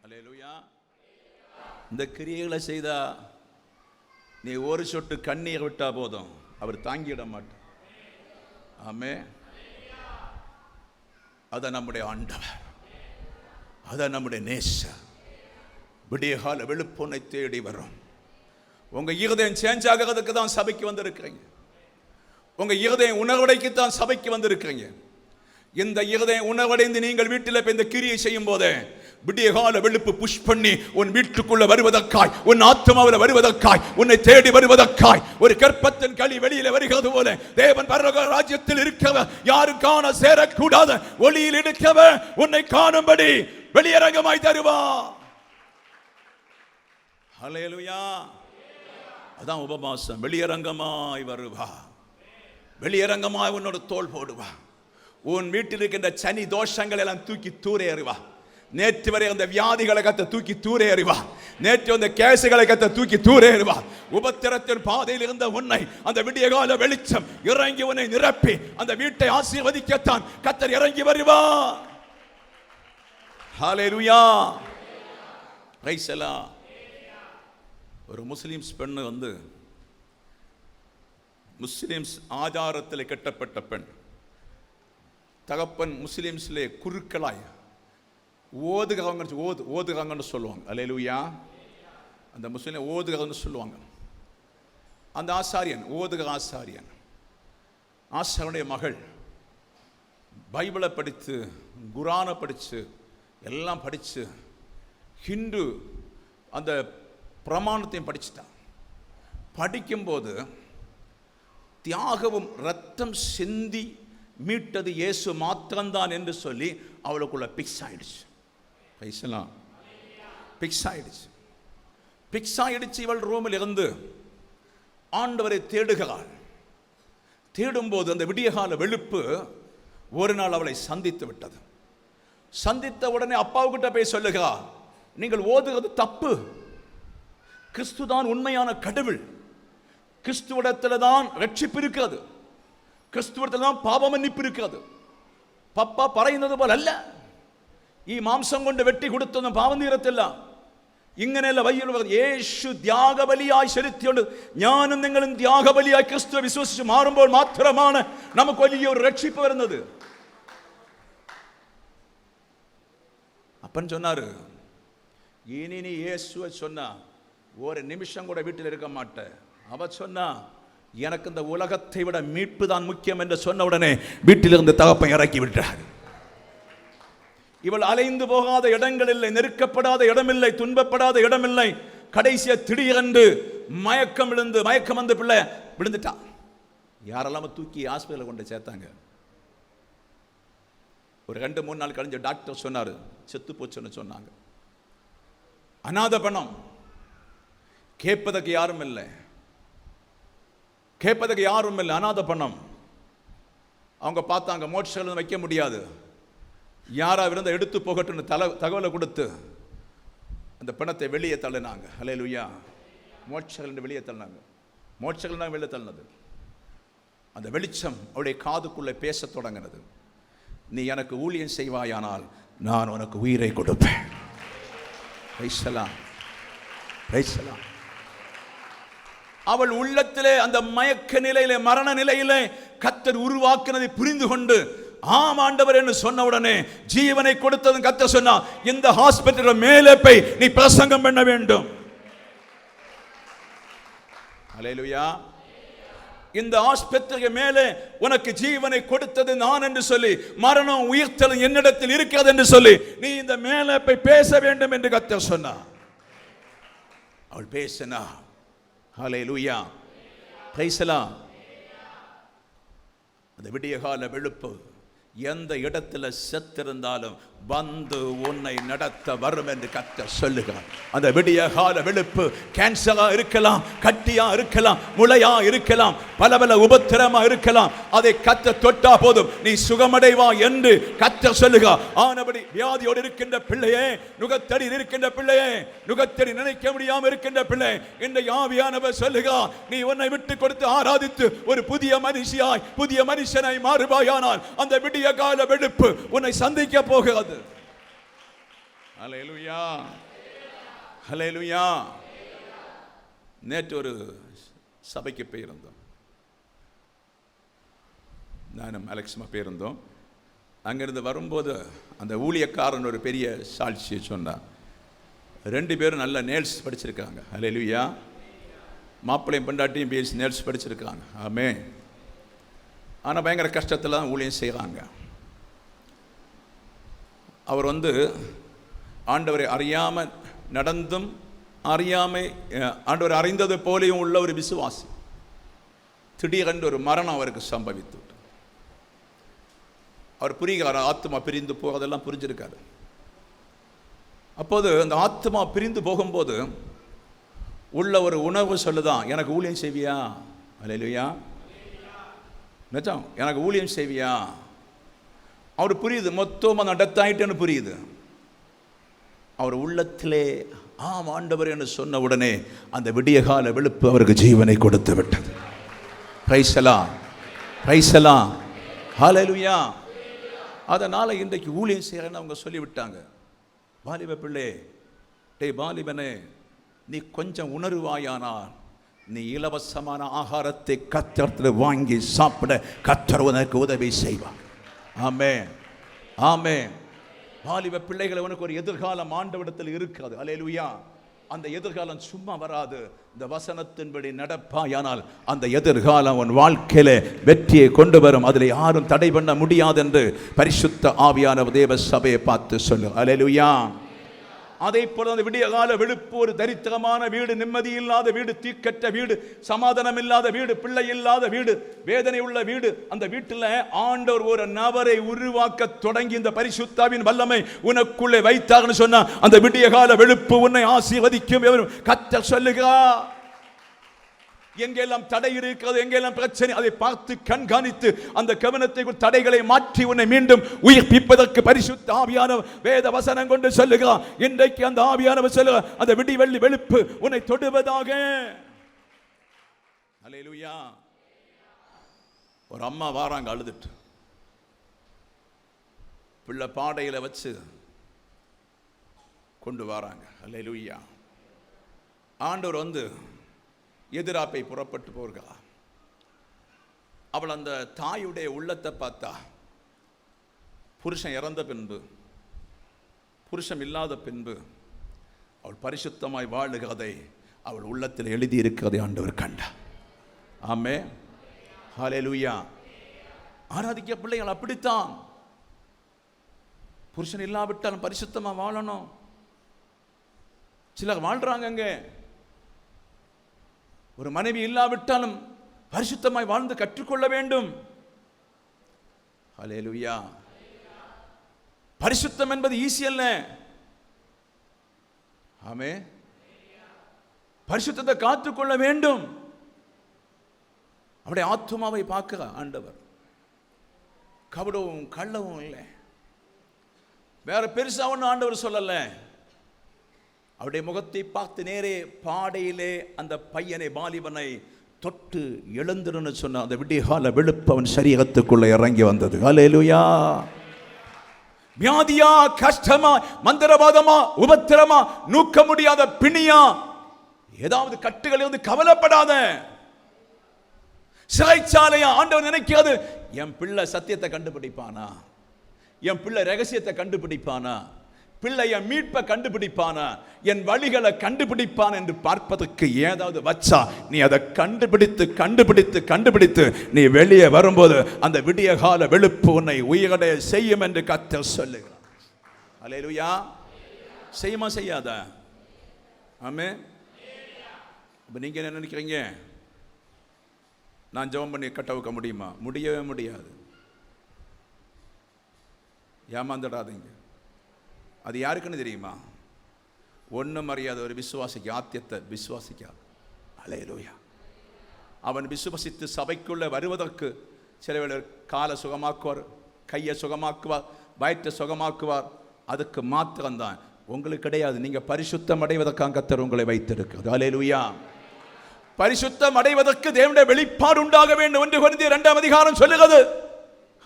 அல்லேலூயா. இந்த கிரியைகளை செய்தா நீ ஒரு சொட்டு கண்ணீர் விட்டா போதும், அவர் தாங்கிட மாட்டார். ஆமே. அத நம்முடைய ஆண்டவர், அத நம்முடைய நேசர். விடியகால வெளுப்புனை தேடி வரும். உங்க இருதயம் சேஞ்ச் ஆகிறதுக்கு தான் சபைக்கு வந்திருக்கிறீங்க. உங்க இருதயம் உணர்வடைக்கு தான் சபைக்கு வந்திருக்கிறீங்க. இந்த இருதயம் உணர்வடைந்து நீங்கள் வீட்டில் இந்த கிரியை செய்யும் போதே விடியகால வெளுப்பு புஷ் பண்ணி உன் வீட்டுக்குள்ள வருவதற்காய், உன் ஆத்மாவில் வருவதற்காய், உன்னை தேடி வருவதற்காய் ஒரு கற்பத்தின் களி வெளியில வருகிறது போல தேவன் பரலோக ராஜ்யத்தில் இருக்கவர் யாரும் காண சேரக்கூடாத ஒளியில் இருக்கவர் உன்னை காணும்படி வெளியரங்கமாய் தருவா. ஹல்லேலூயா. அதான் உபவாசம். வெளியரங்கமாய் வருவா. வெளியரங்கமாய் உன்னோட தோள் போடுவா. உன் வீட்டில் இருக்கின்ற சனி தோஷங்கள் எல்லாம் தூக்கி தூரே அறிவா. நேற்று வரை அந்த வியாதிகளை கத்த தூக்கி தூரே அறிவா. நேற்று அந்த கேசுகளை கத்த தூக்கி தூரே அறிவா. உபத்திரத்தின் பாதையில் இருந்த உன்னை அந்த விடியகால வெளிச்சம் இறங்கி உன்னை நிரப்பி அந்த வீட்டை ஆசீர்வதிக்கத்தான் கர்த்தர் இறங்கி வருவா. ஹல்லேலூயா. Praise the Lord. ஒரு முஸ்லிம்ஸ் பெண் வந்து முஸ்லிம்ஸ் ஆச்சாரத்தில் கட்டப்பட்ட பெண். தகப்பன் முஸ்லிம்ஸ்லே குருக்களாய் ஓதுகாங்கன்னு சொல்லுவாங்க. அல்லேலூயா. அந்த முஸ்லிம் ஓதுகாங்கன்னு சொல்லுவாங்க. அந்த ஆசாரியன் ஓதுக ஆசாரியன் ஆசாரியனுடைய மகள் பைபிளை படித்து குரானை படித்து எல்லாம் படித்து ஹிந்து அந்த பிரமாணத்தையும் படிச்சுட்டான். படிக்கும்போது தியாகவும் ரத்தம் சிந்தி மீட்டது இயேசு மாத்திரம்தான் என்று சொல்லி அவளுக்குள்ள பிக்ஸ் ஆயிடுச்சு. பிக்ஸ் ஆயிடுச்சு. பிக்ஸ் ஆயிடுச்சு. இவள் ரூமில் இருந்து ஆண்டவரை தேடுகிறாள். தேடும்போது அந்த விடியகால வெளுப்பு ஒரு நாள் அவளை சந்தித்து விட்டது. சந்தித்த உடனே அப்பாவுக்கிட்ட போய் சொல்லுகிறார், நீங்கள் ஓதுகிறது தப்பு. கிறிஸ்து தான் உண்மையான கடவுள். கிறிஸ்துவிடத்தில் தான் ரட்சிப்பு இருக்கிறது. கிறிஸ்துவத்தில் தான் பாவ மன்னிப்பு இருக்கிறது. പപ്പ പറയുന്നത് പോലല്ല. ഈ മാംസം കൊണ്ട് വെട്ടി കൊടുത്തൊന്നും പാപം തീരത്തില്ല. ഇങ്ങനെയല്ല ബൈബിൾ യേശു ത്യാഗബലിയായി ശരീരത്തിയുണ്ട്. ഞാനും നിങ്ങളും ത്യാഗബലിയായി ക്രിസ്തുവെ വിശ്വസിച്ച് മാറുമ്പോൾ മാത്രമാണ് നമുക്ക് വലിയൊരു രക്ഷിപ്പ് വരുന്നത്. அப்பன் சொன்னாரு, இனி நீ இயேசுவை சொன்னா ஒரு நிமிஷம் கூட வீட்டில் இருக்க மாட்டேன். அவ சொன்னா எனக்கு இந்த உலகத்தை விட மீட்பு தான் முக்கியம் என்று சொன்ன உடனே வீட்டிலிருந்து தகப்பன் இறக்கி விட்டார். இவள் அலைந்து போகாத இடங்கள் இல்லை, நெருக்கப்படாத இடமில்லை, துன்பப்படாத இடமில்லை. கடைசிய திடீரென்று மயக்கம் வந்து பிள்ளை விழுந்துட்டா. யாரெல்லாம் தூக்கி ஹாஸ்பிட்டலில் கொண்டு சேர்த்தாங்க. ஒரு 2-3 நாள் கழிஞ்ச டாக்டர் சொன்னார் செத்து போச்சுன்னு சொன்னாங்க. அநாத பணம், கேட்பதற்கு யாரும் இல்லை, அநாத பணம். அவங்க பார்த்தாங்க மோட்சம் வைக்க முடியாது, யாரா இருந்தா எடுத்து போகட்டும்னு தகவலை கொடுத்து அந்த பணத்தை வெளியே தள்ளினாங்க. ஹல்லேலூயா. மோட்சங்கள் வெளியே தள்ளினாங்க. மோட்சங்கள் தான் வெளியே தள்ளினது. அந்த வெளிச்சம் அவருடைய காதுக்குள்ளே பேச தொடங்கினது. நீ எனக்கு ஊழியம் செய்வாயானால் நான் உனக்கு உயிரை கொடுப்பேன். Price the Lord, praise the Lord. அவள் உள்ளத்திலே அந்த மயக்க நிலையிலே, மரண நிலையிலே கர்த்தர் உருவாக்கினதை புரிந்து கொண்டு ஆம் ஆண்டவர் என்று சொன்ன உடனே ஜீவனை கொடுத்ததும் கர்த்தர் சொன்னா, இந்த ஹாஸ்பிட்டல் மேலே போய் நீ பிரசங்கம் பண்ண வேண்டும். ஹல்லேலூயா. இந்த ஆஸ்பத்திரிக்கு மேலே உனக்கு ஜீவனை கொடுத்தது நான் என்று சொல்லி, மரணம் உயிர்த்தலும் என்னிடத்தில் இருக்கிறது என்று சொல்லி நீ இந்த மேலே போய் பேச வேண்டும் என்று கர்த்தர் சொன்னார். அவள் பேசினா. ஹல்லேலூயா, பிரைஸ் தி லார்ட். அந்த விடிய கால வெளுப்பு எந்த இடத்துல செத்திருந்தாலும் வந்து உன்னை நடத்த வரும் என்று கர்த்தர் சொல்லுகிறார். அந்த விடிய கால வெளுப்பு கேன்சரா இருக்கலாம், கட்டியா இருக்கலாம், முளையா இருக்கலாம், பல பல உபத்திரமா இருக்கலாம். அதை கர்த்தர் தொட்டா போதும் நீ சுகமடைவா என்று கர்த்தர் சொல்லுகிறார். ஆனபடி வியாதியோடு இருக்கின்ற பிள்ளையே, நுகத்தடி இருக்கின்ற பிள்ளையே, நுகத்தடி நினைக்க முடியாமல் இருக்கின்ற பிள்ளை, இந்த ஆவியானவர் சொல்லுகிறார், நீ உன்னை விட்டு கொடுத்து ஆராதித்து ஒரு புதிய மனுஷியாய், புதிய மனுஷனாய் மாறுவாயானால் அந்த விடிய கால வெளுப்பு உன்னை சந்திக்க போகிறது. ஹல்லேலூயா, ஹல்லேலூயா. நேற்று ஒரு சபைக்கு போயிருந்தோம், நானும் அலெக்ஸுமா போயிருந்தோம். அங்கிருந்து வரும்போது அந்த ஊழியக்காரன் ஒரு பெரிய சாட்சியை சொன்னார். 2 பேரும் நல்ல நேல்ஸ் படிச்சிருக்காங்க. ஹல்லேலூயா. மாப்பிள்ளையும் பெண்டாட்டியும் பிஎஸ்சி நேல்ஸ் படிச்சிருக்காங்க. ஆமென். ஆனால் பயங்கர கஷ்டத்தில் தான் ஊழியம் செய்கிறாங்க. அவர் ஆண்டவரை அறியாமல் நடந்தும் அறியாமல் ஆண்டவரை அறிந்தது போலேயும் உள்ள ஒரு விசுவாசி. திடீரென்று ஒரு மரணம் அவருக்கு சம்பவித்து, அவர் புரிகிறார், ஆத்மா பிரிந்து போகிறதெல்லாம் புரிஞ்சிருக்காரு. அப்போது அந்த ஆத்மா பிரிந்து போகும்போது உள்ள ஒரு உணர்வு சொல்லுதான், எனக்கு ஊழியம் செய்வியா? அல்லேலூயா, நிஜம், எனக்கு ஊழியம் செய்வியா? அவர் புரியுது, மொத்தமாக நான் டெத் ஆகிட்டேன்னு புரியுது. அவர் உள்ளத்திலே ஆம் ஆண்டவர் என்று சொன்ன உடனே அந்த விடியகால வெளுப்பு அவருக்கு ஜீவனை கொடுத்து விட்டது. Praise the Lord, praise the Lord, hallelujah. அதனால் இன்றைக்கு ஊழியம் செய்கிறேன்னு அவங்க சொல்லிவிட்டாங்க. வாலிப பிள்ளை, டே வாலிபனே, நீ கொஞ்சம் உணர்வாயானால் நீ இலவசமான ஆகாரத்தை கர்த்தரிடத்தில் வாங்கி சாப்பிட கர்த்தர் உனக்கு உதவி செய்வார். ஆமென், ஆமென். வாலிப பிள்ளைகளை, உனக்கு ஒரு எதிர்காலம் ஆண்டவரிடத்தில் இருக்கிறது. அல்லேலூயா. அந்த எதிர்காலம் சும்மா வராது. இந்த வசனத்தின்படி நடப்பாயானால் அந்த எதிர்காலம் உன் வாழ்க்கையில வெற்றியை கொண்டு வரும். அதில் யாரும் தடை பண்ண முடியாது என்று பரிசுத்த ஆவியான தேவ சபையை பார்த்து சொல்லு. அல்லேலூயா. அதே போல அந்த விடிய கால வெளுப்பு ஒரு தரித்திரமான வீடு, நிம்மதி இல்லாத வீடு, தீக்கற்ற வீடு, சமாதானம் இல்லாத வீடு, பிள்ளை இல்லாத வீடு, வேதனை உள்ள வீடு, அந்த வீட்டில் ஆண்டவர் ஒரு நபரை உருவாக்க தொடங்கி இந்த பரிசுத்தாவின் வல்லமை உனக்குள்ளே வைத்தார்னு சொன்னா அந்த விடிய கால வெளுப்பு உன்னை ஆசீர்வதிக்கும். கர்த்தர் சொல்லுகிறார். எங்கெல்லாம் தடை இருக்கிறது, எங்கெல்லாம் பிரச்சனை, அதை பார்த்து கண்காணித்து அந்த கவனத்தை தடைகளை மாற்றி உன்னை மீண்டும் உயிர்ப்பிப்பதற்கு பரிசுத்த ஆவியானவர் வேத வசனம் கொண்டு சொல்லுகிறார். இன்றைக்கு அந்த ஆவியானவர் சொல்லுகிறார், அந்த விடிவெள்ளி வெளுப்பு உன்னை தொடுவதாக. அல்லேலூயா. ஒரு அம்மா வாராங்க அழுதுட்டு, பிள்ளை பாடையில வச்சு கொண்டு வராங்க. அல்லேலூயா. ஆண்டவர் எதிராப்பை புறப்பட்டு போகிறார். அவள் அந்த தாயுடைய உள்ளத்தை பார்த்தா, புருஷன் இறந்த பின்பு, புருஷன் இல்லாத பின்பு அவள் பரிசுத்தமாய் வாழுகிறதை அவள் உள்ளத்தில் எழுதி இருக்கிறதை ஆண்டவர் கண்டார். ஆமென், ஹல்லேலூயா. ஆராதிக்க பிள்ளைகள் அப்படித்தான், புருஷன் இல்லாவிட்டாலும் பரிசுத்தமா வாழணும். சிலர் வாழ்றாங்க, ஒரு மனைவி இல்லாவிட்டாலும் பரிசுத்தமாய் வாழ்ந்து கற்றுக்கொள்ள வேண்டும். ஹல்லேலூயா. பரிசுத்தம் என்பது ஈஸி அல்ல. ஆமென். பரிசுத்தத்தை காத்துக்கொள்ள வேண்டும். அவருடைய ஆத்துமாவை பார்க்க ஆண்டவர் கபடவும் கள்ளவும் இல்லை. வேற பெருசா ஒன்று ஆண்டவர் சொல்லல. அவருடைய முகத்தை பார்த்து நேரே பாடையிலே அந்த பையனை, வாலிபனை தொட்டு எழுந்துருன்னு சொன்ன அந்த விடிகால வெளுப்பு அவன் சரீரத்துக்குள்ள இறங்கி வந்தது. ஹல்லேலூயா. வியாதியா, கஷ்டமா, மந்திரவாதமா, உபத்திரமா, நூக்க முடியாத பிணியா, ஏதாவது கட்டுகள் இருந்து கவலைப்படாத. சிறைச்சாலையா, ஆண்டவர் நினைக்காது என் பிள்ளை சத்தியத்தை கண்டுபிடிப்பானா, என் பிள்ளை ரகசியத்தை கண்டுபிடிப்பானா, பிள்ளை என் மீட்பை கண்டுபிடிப்பானா, என் வழிகளை கண்டுபிடிப்பான் என்று பார்ப்பதற்கு ஏதாவது வச்சா நீ அதை கண்டுபிடித்து கண்டுபிடித்து கண்டுபிடித்து நீ வெளியே வரும்போது அந்த விடிய கால வெளுப்பு உன்னை உயிரடைய செய்யும் என்று கர்த்தர் சொல்லுகிறார். அல்லேலூயா. செய்யுமா செய்யாத? ஆமென். இப்போ நீங்க என்ன நினைக்கிறீங்க? நான் ஜெபம் பண்ணி கட்டவுக்க முடியுமா? முடியவே முடியாது. ஏமாந்துடாதீங்க. அது யாருக்குன்னு தெரியுமா? ஒன்றும் அறியாத ஒரு விசுவாசிக்கு, ஆத்தியத்தை விசுவாசிக்காது. அல்லேலூயா. அவன் விசுவாசித்து சபைக்குள்ள வருவதற்கு சில வேளை காலை சுகமாக்குவார், கையை சுகமாக்குவார், வயிற்றை சுகமாக்குவார். அதுக்கு மாத்திரம்தான். உங்களுக்கு கிடையாது. நீங்க பரிசுத்தம் அடைவதற்காக கர்த்தர் உங்களை வைத்திருக்கிறது. அல்லேலூயா. பரிசுத்தம் அடைவதற்கு தேவனுடைய வெளிப்பாடு உண்டாக வேண்டும் என்று கொரிந்தியர் 2ஆம் அதிகாரம் சொல்லுகிறது.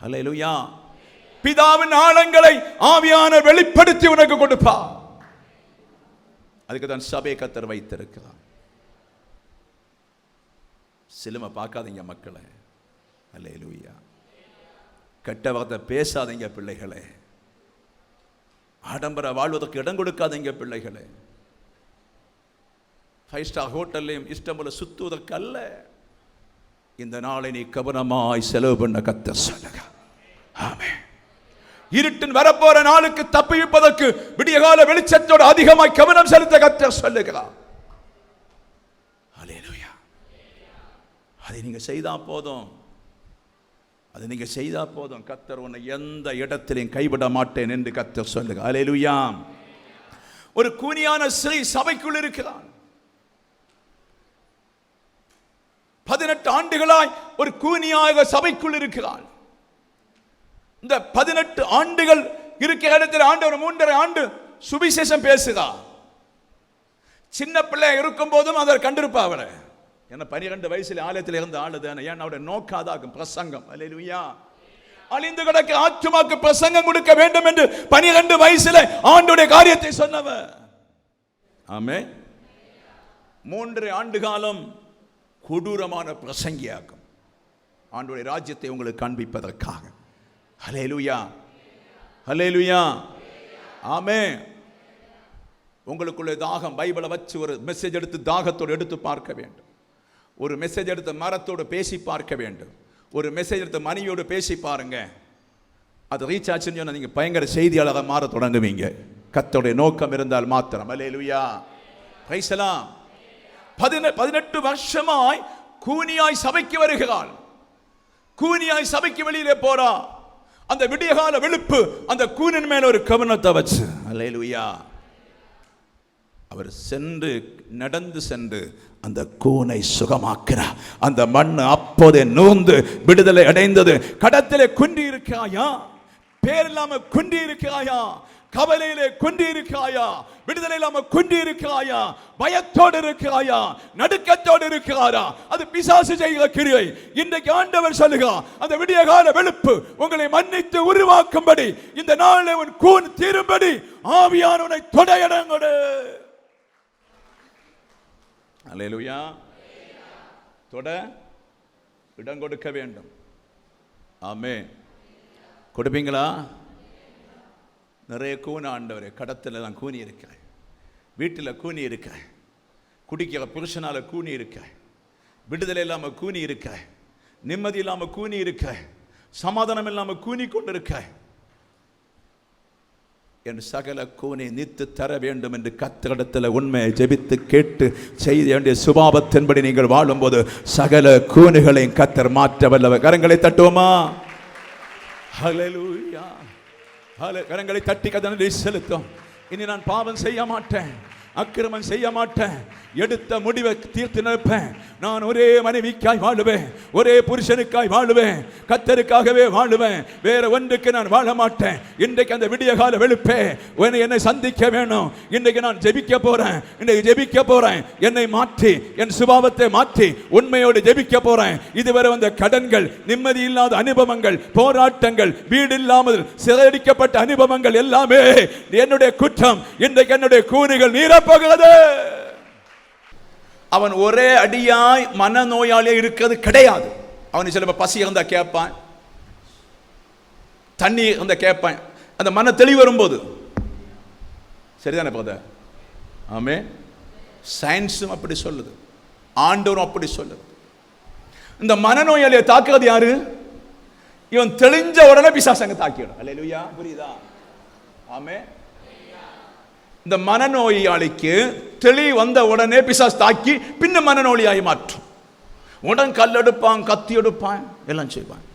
அல்லேலூயா. பிதாவின் ஆழங்களை ஆவியானவர் வெளிப்படுத்தி உனக்கு கொடுப்பார். அதுக்கு தான் சபையை கர்த்தர் வைத்திருக்கிறார். சிலுமை பார்க்காதீங்க மக்களே. அல்லேலூயா. கெட்ட வார்த்தை பேசாதீங்க பிள்ளைகளே. ஆடம்பர வாழ்வதற்கு இடம் கொடுக்காதீங்க பிள்ளைகளே. 5 ஸ்டார் ஹோட்டல்லையும் இஷ்டம் போல சுத்துவதற்கு அல்ல. இந்த நாளை நீ கவனமாய் செலவு பண்ண கர்த்தர் சொல்லுங்க. ஆமென். இருட்டின் வரப்போற நாளுக்கு தப்பிப்பதற்கு விடியகால வெளிச்சத்தோடு அதிகமாய் கவனம் செலுத்த கர்த்தர் சொல்லுகிறார். அல்லேலூயா. அதை நீங்க செய்தா போதும். அதை நீங்க செய்தா போதும். கர்த்தர் உன்னை எந்த இடத்திலையும் கைவிட மாட்டேன் என்று கர்த்தர் சொல்லுங்க. அல்லேலூயா. ஒரு கூனியான ஸ்திரீ சபைக்குள் இருக்கிறான். 18 ஆண்டுகளாய் ஒரு கூனியாக சபைக்குள் இருக்கிறாள். இந்த 18 ஆண்டுகள் இருக்கிற இடத்தில் ஆண்டவர் 3.5 ஆண்டு சுவிசேஷம் பேசுகிறார். சின்ன பிள்ளை இருக்கும் போதும் அதை கண்டிருப்பா. அவரை என்ன 12 வயசுல ஆலயத்தில் இருந்து ஆளுதானே. ஏன் அவருடைய நோக்காதாகும் பிரசங்கம். அல்லேலூயா. அழிந்து கிடக்க ஆத்துமாக்கு பிரசங்கம் கொடுக்க வேண்டும் என்று 12 வயசுல ஆண்டவருடைய காரியத்தை சொன்னவர். ஆமென். 3.5 ஆண்டு காலம் கொடூரமான பிரசங்கியாகும் ஆண்டவருடைய ராஜ்யத்தை உங்களுக்கு காண்பிப்பதற்காக. ஹல்லேலூயா. ஹல்லேலூயா. ஆமென். உங்களுக்குள்ள தாகம், பைபிளை வச்சு ஒரு மெசேஜ் எடுத்து தாகத்தோடு எடுத்து பார்க்க வேண்டும். ஒரு மெசேஜ் எடுத்து மரத்தோடு பேசி பார்க்க வேண்டும். ஒரு மெசேஜ் எடுத்து மணியோடு பேசி பாருங்க. அது ரீச் ஆச்சுன்னு சொன்னா நீங்க பயங்கர செய்தியாளராக மாற தொடங்குவீங்க. கர்த்தருடைய நோக்கம் இருந்தால் மாத்திரம். அல்லேலூயா. பிரைஸ் எல்லாம். 18 வருஷமாய் கூனியாய் சபைக்கு வருகிறாள். கூனியாய் சபைக்கு வெளியிலே போறா. அந்த விடியகால வெளுப்பு அந்த கூனின் மேல ஒரு கவனத்தை வச்சு. அல்லேலூயா. அவர் சென்று நடந்து சென்று அந்த கூனை சுகமாக்கிறார். அந்த மண் அப்போதே நூந்து விடுதலை அடைந்தது. கடத்திலே குன்றி இருக்கிறாயா? பேர் இல்லாம குன்றி இருக்கிறாயா? கவலையிலே குன்றி இருக்கிறாயா? விடுதலை இல்லாம குன்றி இருக்கிறாயா? பயத்தோடு இருக்கிறாயா? நடுக்கத்தோடு இருக்கிறாரா? அது பிசாசு செய்கிற கிரியை. இன்றைக்கு ஆண்டவர் சொல்லுகிறார், அந்த விடிய கால வெளுப்பு உங்களை மன்னித்து உருவாக்கும்படி, இந்த நாளிலே உன் கூன் தீரும்படி ஆவியானவனை தொட இடம் கொடு. அல்லேலூயா. தொட இடம் கொடுக்க வேண்டும். ஆமென். கொடுப்பீங்களா? நிறைய கூன் ஆண்டவரே. கடத்தில் நான் கூனி இருக்கிறேன், வீட்டில் கூனி இருக்கிறேன், குடிக்கிற புருஷனால கூனி இருக்கிறேன், விடுதலை இல்லாமல் கூனி இருக்கிறேன், நிம்மதி இல்லாமல் கூனி இருக்கிறேன், சமாதானம் இல்லாமல் கூனி கொண்டு இருக்கிறேன். என் சகல கூனை நீத்து தர வேண்டும் என்று கர்த்தரிடத்தில் உண்மையை ஜெபித்து கேட்டு செய்ய வேண்டிய சுபாவத்தின்படி நீங்கள் வாழும்போது சகல கூனுகளையும் கர்த்தர் மாற்ற வல்லவர். கரங்களை தட்டுவோமா? ஹல்லேலூயா. கரங்களை தட்டி கதனை செலுத்தும். இனி நான் பாவம் செய்ய மாட்டேன், அக்கிரமம் செய்ய மாட்டேன், எடுத்த முடிவை தீர்த்து நிற்பேன். நான் ஒரே மனைவிக்காய் வாழுவேன், ஒரே புருஷனுக்காய் வாழுவேன், கர்த்தருக்காகவே வாழுவேன், வேற ஒன்றுக்கு நான் வாழ மாட்டேன். இன்றைக்கு அந்த விடிய கால வெளுப்பே என்னை சந்திக்க வேணும். இன்றைக்கு நான் ஜெபிக்க போறேன், இன்றைக்கு ஜெபிக்க போறேன். என்னை மாற்றி, என் சுபாவத்தை மாற்றி உண்மையோடு ஜெபிக்க போறேன். இதுவரை வந்த கடன்கள், நிம்மதி இல்லாத அனுபவங்கள், போராட்டங்கள், வீடு இல்லாமல் சிறையடிக்கப்பட்ட அனுபவங்கள் எல்லாமே என்னுடைய குற்றம். இன்றைக்கு என்னுடைய கூறுகள் நீரப்போகிறது. அவன் ஒரே அடியாய் மனநோயாளியே இருக்கிறது கிடையாது. அவன் சில பசி இருந்தா கேட்பான், தண்ணி இருந்தா கேட்பான். அந்த மன தெளிவு வரும்போது சரிதானே போத? ஆமே. சயின்ஸும் அப்படி சொல்லுது, ஆண்டவரும் அப்படி சொல்லுது. இந்த மனநோயாளியை தாக்குறது யாரு? இவன் தெளிஞ்ச உடனே பிசாசங்க தாக்கிடும். அல்லேலூயா, புரியுதா? ஆமே. இந்த மனநோயாளிக்கு தெளி வந்த உடனே பிசாசு தாக்கி பின்ன மனநோயாளி மாற்றும். உடன் கல் எடுப்பான், கத்தி எடுப்பான், எல்லாம் செய்வான்.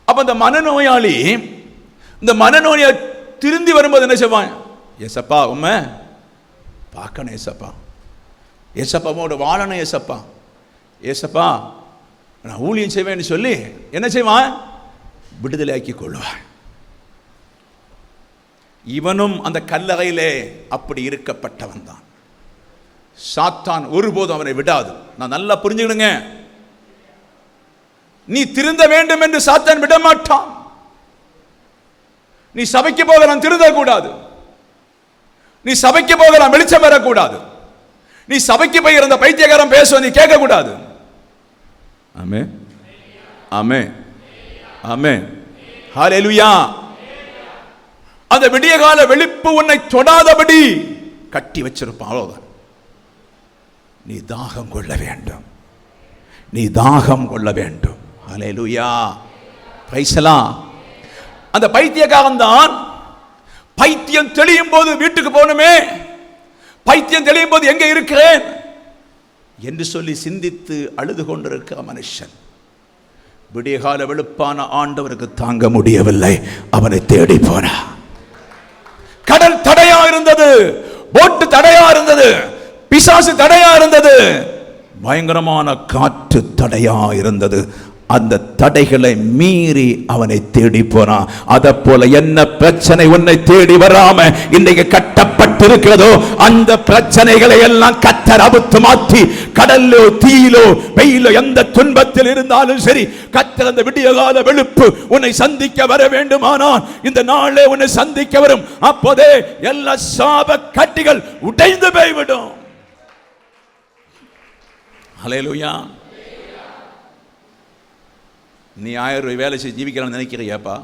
அப்ப இந்த மனநோயாளி, இந்த மனநோயை திருந்தி வரும்போது என்ன செய்வான்? ஏசப்பா உண்மை பார்க்கணும், ஏசப்பா ஏசப்பாவோட வாழணும், ஏசப்பா ஏசப்பா நான் ஊழியம் செய்வேன்னு சொல்லி என்ன செய்வான்? விடுதலை ஆக்கி கொள்வான். இவனும் அந்த கல்லறையிலே அப்படி இருக்கப்பட்டவன் தான். சாத்தான் ஒருபோதும் அவனை விடாது. நான் நல்லா புரிஞ்சுக்கிடுங்க, நீ திருந்த வேண்டும் என்று சாத்தான் விட மாட்டான். நீ சபைக்கு போகலாம், திருந்த கூடாது. நீ சபைக்கு போகலாம், வெளிச்சம் வரக்கூடாது. நீ சபைக்கு போய் இருந்த பைத்தியக்காரன் பேச நீ கேட்க கூடாது. ஆமே ஆமே ஆமே, ஹல்லேலூயா. அந்த விடிய கால வெளிப்பு உன்னை தொடாதபடி கட்டி வச்சிருப்பான். அவ்வளவுதான். நீ தாகம் கொள்ள வேண்டும், நீ தாகம் கொள்ள வேண்டும். ஹல்லேலூயா, பிரைஸ் தி லார்ட். அந்த பைத்தியக்காரன் தான் பைத்தியம் தெளியும் போது வீட்டுக்கு போகணுமே, பைத்தியம் தெளியும் போது எங்க இருக்கிறேன் என்று சொல்லி சிந்தித்து அழுது கொண்டிருக்கிற மனுஷன். விடிய கால வெளுப்பான ஆண்டவருக்கு தாங்க முடியவில்லை, அவனை தேடி போனார். கடல் தடையா இருந்தது, போட்டு தடையா இருந்தது, பிசாசு தடையா இருந்தது, பயங்கரமான காற்று தடையா இருந்தது. அந்த தடைகளை மீறி அவனை தேடி போனான். அத போல என்ன பிரச்சனை உன்னை தேடி வராம இன்னைக்கு கட்டப்பட்டிருக்கிறதோ அந்த பிரச்சனைகளை எல்லாம் கர்த்தர் அவுத்து மாற்றி, கடல்லோ தீயிலோ வெயிலோ எந்த துன்பத்தில் இருந்தாலும் சரி, கர்த்தர் அந்த விடியகால வெளுப்பு உன்னை சந்திக்க வர வேண்டுமானால் இந்த நாளே உன்னை சந்திக்க வரும். அப்போதே எல்லா சாப கட்டிகள் உடைந்து போய்விடும். ஹல்லேலூயா. நீ 1000 ரூபாய் வேலை செய்து ஜீவிக்கலாம்னு நினைக்கிறியாப்பா?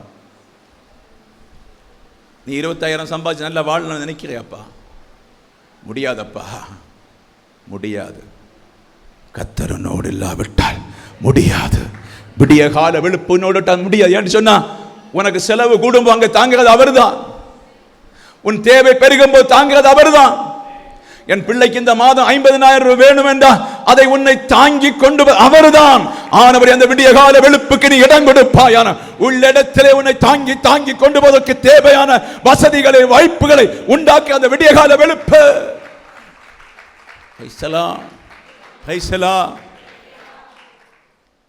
நீ 25,000 சம்பாதிச்சு நல்லா வாழணும்னு நினைக்கிறியாப்பா? முடியாதப்பா, முடியாது. கர்த்தர் உன்னோடு இல்லாவிட்டால் முடியாது. விடிய கால வெளுப்பு உன்னோடு முடியாது. ஏன்னு சொன்னா உனக்கு செலவு கூடும்போது அங்கே தாங்கிறது அவர்தான். உன் தேவை பெருகும் போது தாங்கிறது அவர்தான். என் பிள்ளைக்கு இந்த மாதம் 50,000 ரூபாய் வேணும் என்றால் அதை உன்னை தாங்கி கொண்டு அவர்தான். ஆனவர் அந்த விடிய கால வெளுப்புக்கு நீ இடம் கொடுப்பாயான உள்ளிடத்திலே உன்னை தாங்கி தாங்கி கொண்டு போவதற்கு தேவையான வசதிகளை வாய்ப்புகளை உண்டாக்கி அந்த விடிய கால வெளுப்பு.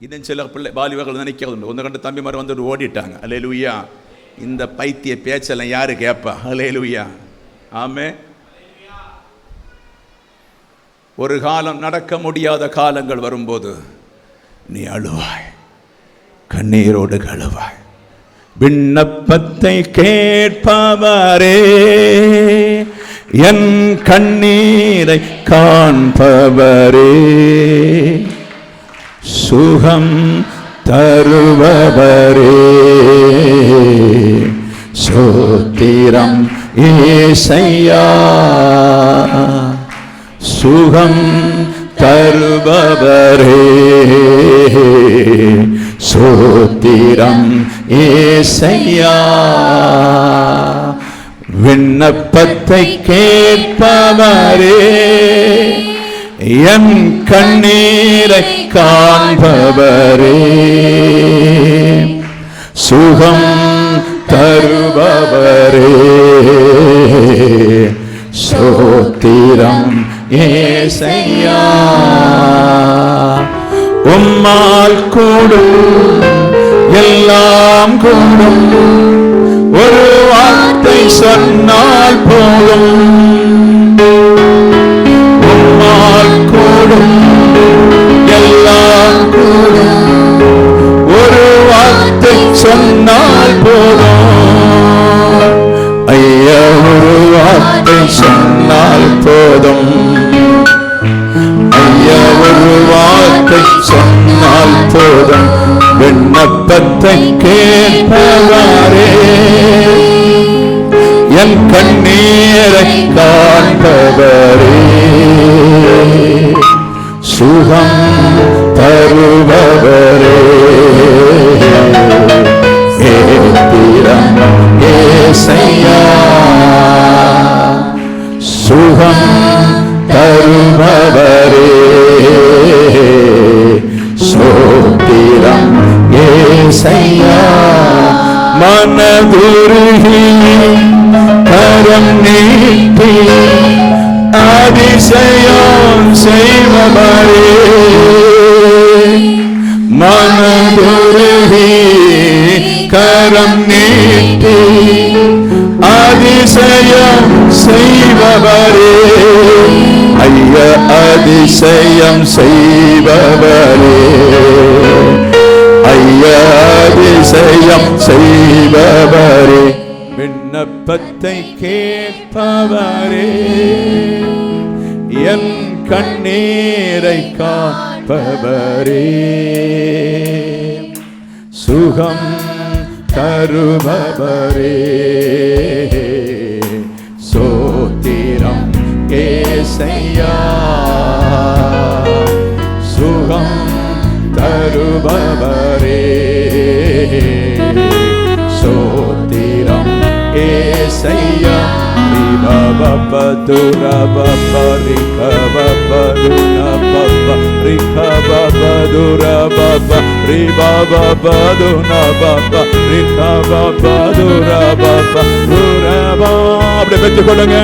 இன்னும் சில பிள்ளை வாலிபர்கள் நினைக்கிறது, ஒன்று கண்டு தம்பிமார் வந்து ஓடிட்டாங்க. அல்லேலூயா. இந்த பைத்திய பேச்செல்லாம் யாரு கேட்பா? அல்லேலூயா. ஆமே. ஒரு காலம் நடக்க முடியாத காலங்கள் வரும்போது நீ அழுவாய், கண்ணீரோடு அழுவாய். விண்ணப்பத்தை கேட்பவரே, என் கண்ணீரை காண்பவரே, சுகம் தருபவரே, சோத்திரம் ஏசையா, சுகம் தருபவரே, சோத்திரம் ஏசையா. விண்ணப்பத்தை கேட்பவரே, என் கண்ணீரை காண்பவரே, சுகம் தருபவரே, ஸ்தோத்திரம் ஏசையா. உம்மால் கூடும் எல்லாம் கூடும், ஒரு வார்த்தை சொன்னால் போதும். உம்மால் கூடும் எல்லாம் கூடும், ஒரு வார்த்தை சொன்னால் போதும். ஐயா ஒரு வார்த்தை சொன்னால் போதும். ஐயா ஒரு வார்த்தை சொன்னால் போதும். விண்ணப்பத்தை கேட்பவரே, என் கண்ணீரை காண்பவரே, சுகம் தருபவரே, ஏத்திரம் ஏசையா, சுகம் தருபவரே, ஸ்தோத்திரம் ஏசையா. மனதுருகி கரம் நீட்டி அதிசயம் செய்பவரே, மனதுருகி கரம் நீட்டி அதிசயம் செய்பவரே, ஐயா அதிசயம் செய்பவரே, ஐயா அதிசயம் செய்பவரே, விண்ணப்பத்தை கேட்பவரே, என் கண்ணீரை காப்பவரே, சுகம் தருபவரே, ஸ்தோத்திரம் ஏசையா, சுகம் தருபவரே, ஸ்தோத்திரம் ஏசையா. ரிபபபதுரா பபா ரிகபபதுனா பபா ரிகபபதுரா பபா ரிபபபதுனா பபா ரிகபபதுரா பபா ரபா. அப்படியே பெற்று கொள்ளுங்க.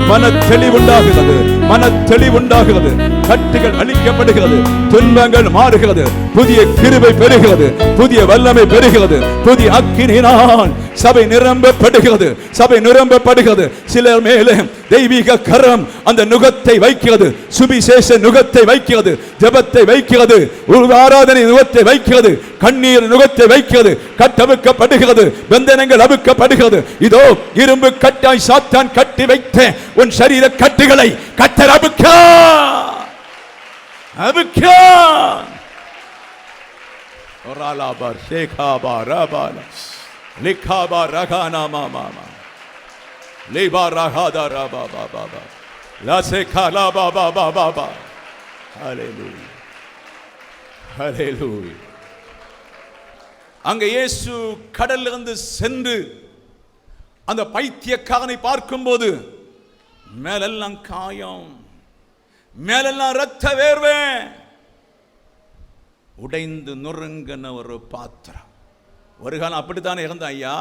மனத்தெளிவுண்டாகிறது, மனத்தெளிவுண்டாகிறது, கட்டுகள் அழிக்கப்படுகிறது, துன்பங்கள் மாறுகிறது, புதிய கிருபை பெறுகிறது, புதிய வல்லமை பெறுகிறது, புதிய அக்கினியினால் சபை நிரம்பப்படுகிறது, சபை நிரம்பப்படுகிறது. சிலர் மேலே தெய்வீக கரம் அந்த நுகத்தை வைக்கிறது, சுவிசேஷ நுகத்தை வைக்கிறது, ஜெபத்தை வைக்கிறது, ஆராதனை நுகத்தை வைக்கிறது, கண்ணீர் நுகத்தை வைக்கிறது, கட்டவிக்கப்படுகிறது, பந்தனங்கள் அவிக்கப்படுகிறது. இதோ இரும்பு கட்டாய் சாத்தான் கட்டி வைத்த உன் சரீர கட்டுகளை கர்த்தர் அவிக்க அவிக்க. ஒராலாபா ஷேகாபா ரபாலா லிகாபா ரகானா மாமா லேபா ரகாதா ரபா பாபா லாசேகாலா பாபா பாபா. ஹல்லேலூயா ஹல்லேலூயா. அங்க இயேசு கடலிலிருந்து சென்று அந்த பைத்தியக்காரனை பார்க்கும்போது மேலெல்லாம் காயம், மேலெல்லாம் ரத்த வேர்வை, உடைந்து நொறுங்கின ஒரு பாத்திரம். ஒரு காலம் அப்படித்தானே இருந்த ஐயா.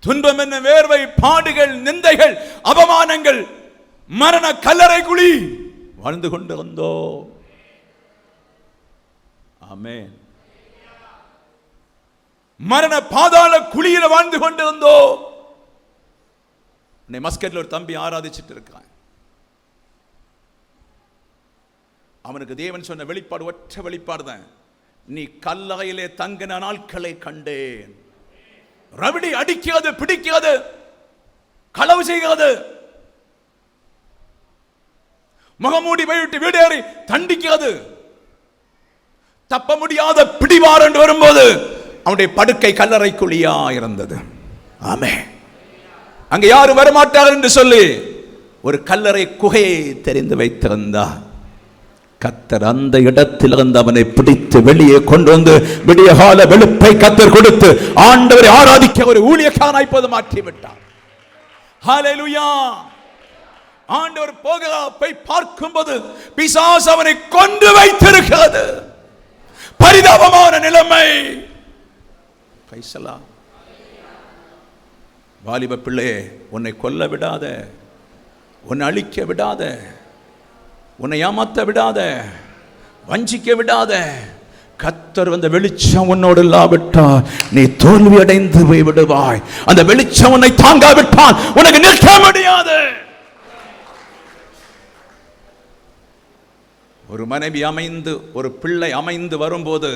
துன்பம் என்ன, வேர்வை, பாடுகள், நிந்தைகள், அவமானங்கள், மரண கல்லறை குழி வாழ்ந்து கொண்டிருந்தோ. ஆமென். மரண பாதாள குழியில வாழ்ந்து கொண்டிருந்தோ. மஸ்கட்ல ஒரு தம்பி ஆராதிச்சுட்டு இருக்கான். அவனுக்கு தேவன் சொன்ன வெளிப்பாடு ஒற்ற வெளிப்பாடு தான். நீ கல்லறையிலே தங்கின நாட்களை கண்டேன். ரவிடி அடிக்கிறது, பிடிக்கிறது, களவு செய்கிறது, முகமூடி போயிட்டு வீடேறி தண்டிக்கிறது, தப்ப முடியாத பிடிவார் என்று வரும்போது அவனுடைய படுக்கை கல்லறைக்குழியா இருந்தது. ஆமென். அங்க யாரும் வரமாட்டார்கள் என்று சொல்லி ஒரு கல்லறை குகையை தெரிந்து வைத்திருந்தார். கர்த்தர் அந்த இடத்திலிருந்து அவனை பிடித்து வெளியே கொண்டு வந்து விடிய கால வெளுப்பை கர்த்தர் கொடுத்து ஆண்டவரை ஆராதிக்க ஒரு ஊழியக்காரனாய் இப்போது மாற்றி விட்டார். ஹல்லேலூயா. ஆண்டவர் போய் பார்க்கும்போது பிசாசு அவனை கொண்டு வைத்திருக்கிறது. பரிதாபமான நிலைமை. வாலிப பிள்ளையே, உன்னை கொல்ல விடாத, உன்னை அழிக்க விடாத, உன்னை ஏமாத்த விடாத, வஞ்சிக்க விடாத. கர்த்தர் வந்த வெளிச்சம் உன்னோடு இல்லாவிட்டால் நீ தோல்வி அடைந்து போய் விடுவாய். அந்த வெளிச்சம் உன்னை தாங்காவிட்டால் உனக்கு நிற்க முடியாது. ஒரு மனைவி அமைந்து, ஒரு பிள்ளை அமைந்து வரும்போது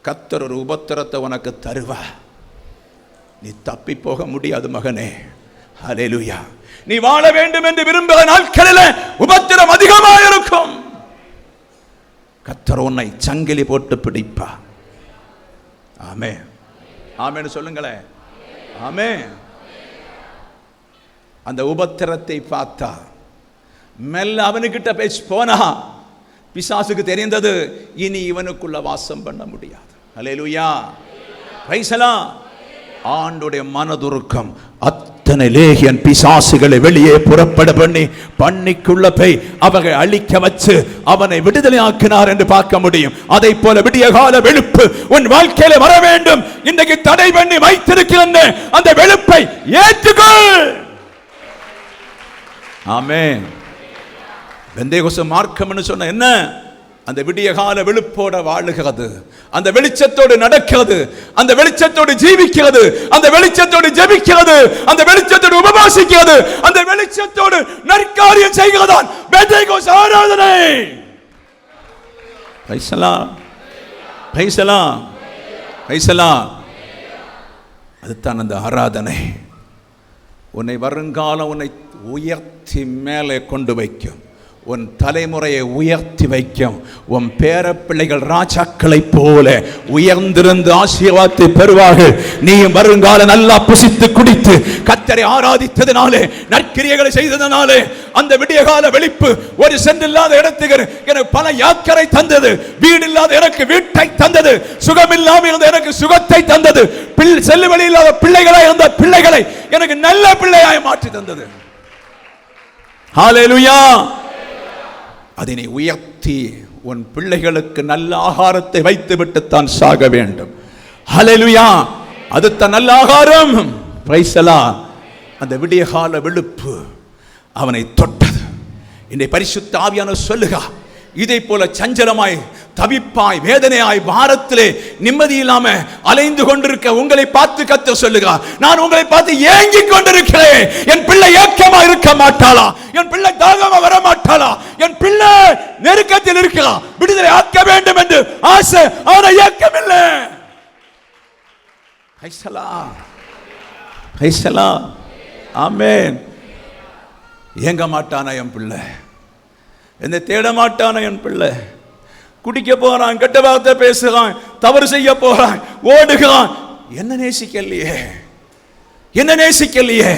கர்த்தர் ஒரு உபத்திரத்தை உனக்கு தருவார். நீ தப்பி போக முடியாது மகனே. ஹல்லேலூயா. நீ வாழ வேண்டும் என்று விரும்புகிற நாட்களில் உபத்திரம் அதிகமாக இருக்கும். கர்த்தர் உன்னை சங்கிலி போட்டு பிடிப்பா. ஆமென். ஆமென் சொல்லுங்களேன். ஆமென். அந்த உபத்திரத்தை பார்த்தா மெல்ல அவனுக்கிட்ட பேசி போனா பிசாசுக்கு தெரிந்தது, இனி இவனுக்குள்ள வாசம் பண்ண முடியாது. ஹல்லேலூயா. Praise the Lord. ஆண்டுடைய மனதுருக்கம் அத்தனை லேகியன் பிசாசுகளை வெளியே புறப்பட பண்ணிக்குள்ள போய் அவரை அழிக்க வச்சு அவனை விடுதலை ஆக்கினார் என்று பார்க்க முடியும். அதை போல விடிய கால வெளுப்பு உன் வாழ்க்கையில வர வேண்டும். இன்றைக்கு தடை பண்ணி வைத்திருக்கிற அந்த வெளுப்பை ஏற்றுக்கொள். ஆமென். பெந்தேகோஸ்து மார்க்கம் சொன்ன என்ன? அந்த விடிய கால வெளுப்போட வாழுகிறது, அந்த வெளிச்சத்தோடு நடக்கிறது, அந்த வெளிச்சத்தோடு ஜீவிக்கிறது, அந்த வெளிச்சத்தோடு ஜெபிக்கிறது, அந்த வெளிச்சத்தோடு உபவாசிக்கிறது, அந்த வெளிச்சத்தோடு நற்காரியம் செய்கிறதான் பெந்தேகோஸ்து ஆராதனை. Price the Lord. Praise the Lord. Praise the Lord. அதுதான் அந்த ஆராதனை. உன்னை வருங்காலம் உன்னை உயர்த்தி மேலே கொண்டு வைக்கும். உன் தலைமுறையை உயர்த்தி வைக்கும். உன் பேர பிள்ளைகள் ராஜாக்களை போல உயர்ந்திருந்து ஆசீர்வாதத்தை பெறுவார்கள். நீ வருங்கால நல்லா புசித்து குடித்து கர்த்தரை ஆராதித்ததினாலே, நற்கிரியைகளை செய்ததினாலே அந்த விடிய கால வெளிப்பு ஒரு சென்று இல்லாத இடத்துக்கு எனக்கு பல யாக்கரை தந்தது, வீடு இல்லாத எனக்கு வீட்டை தந்தது, சுகம் இல்லாமல் இருந்த எனக்கு சுகத்தை தந்தது, செல்லு வழி இல்லாத பிள்ளைகளை இருந்த பிள்ளைகளை எனக்கு நல்ல பிள்ளையாய் மாற்றி தந்தது. ஹல்லேலூயா. அதனை உயர்த்தி உன் பிள்ளைகளுக்கு நல்ல ஆகாரத்தை வைத்து விட்டு தான் சாக வேண்டும். ஹல்லேலூயா. அது தான் நல்ல ஆகாரம். Price the Lord. அந்த விடிய கால வெளுப்பு அவனை தொட்டது. இன்றைய பரிசுத்த ஆவியானவர் சொல்லுகா, இதை போல சஞ்சலமாய் தவிப்பாய் வேதனையாய் பாரத்திலே நிம்மதி இல்லாம அலைந்து கொண்டிருக்க உங்களை பார்த்து கர்த்தர் சொல்லுகா, நான் உங்களை பார்த்து ஏங்கிக் கொண்டிருக்கிறேன். என் பிள்ளை ஏக்கமா இருக்க மாட்டாளா? என் பிள்ளை தாகமா வர மாட்டாளா? என் பிள்ளை நெருக்கத்தில் இருக்கிறான், விடுதலை ஆக்க வேண்டும் என்று ஆசை, ஆனா ஏக்கம் இல்லை. Praise the Lord. Praise the Lord. Amen. ஏங்க மாட்டானா என் பிள்ளை? என்னை தேட மாட்டானா என் பிள்ளை? குடிக்க போறான், கெட்ட வார்த்தை பேசுறான், தவறு செய்ய போறான், ஓடுகிறான். என்ன நேசிக்கலையே, என்ன நேசிக்கலையே.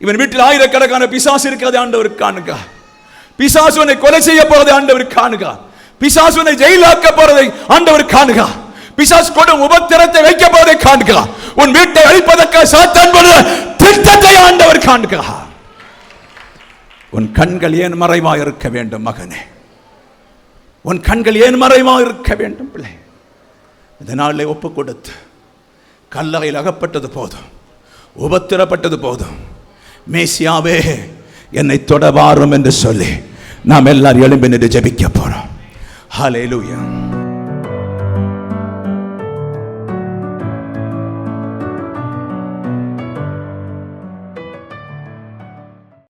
இவன் வீட்டில் ஆயிரக்கணக்கான பிசாசு இருக்கிறது ஆண்டவர் காணுக. பிசாசுனை கொலை செய்ய போறதை ஆண்டவர் காணுக. பிசாசுனை ஜெயிலாக்க போறதை ஆண்டவர் காணுக. பிசாசு கொடும் உபத்திரத்தை வைக்க போறதை காணுக. உன் வீட்டை அழிப்பதற்காக சாத்தான் போடுற திட்டத்தை ஆண்டவர் காணுக. உன் கண்கள் ஏன் மறைவாக இருக்க வேண்டும் மகனே? உன் கண்கள் ஏன் மறைவாக இருக்க வேண்டும் பிள்ளை? இதனாலே ஒப்பு கொடுத்து கல்லறையில் அகப்பட்டது போதும், உபத்திரப்பட்டது போதும். மேசியாவே என்னை தொட வாரும் என்று சொல்லி நாம் எல்லாரும் எழும்பி நின்று ஜெபிக்க போறோம். ஹல்லேலூயா.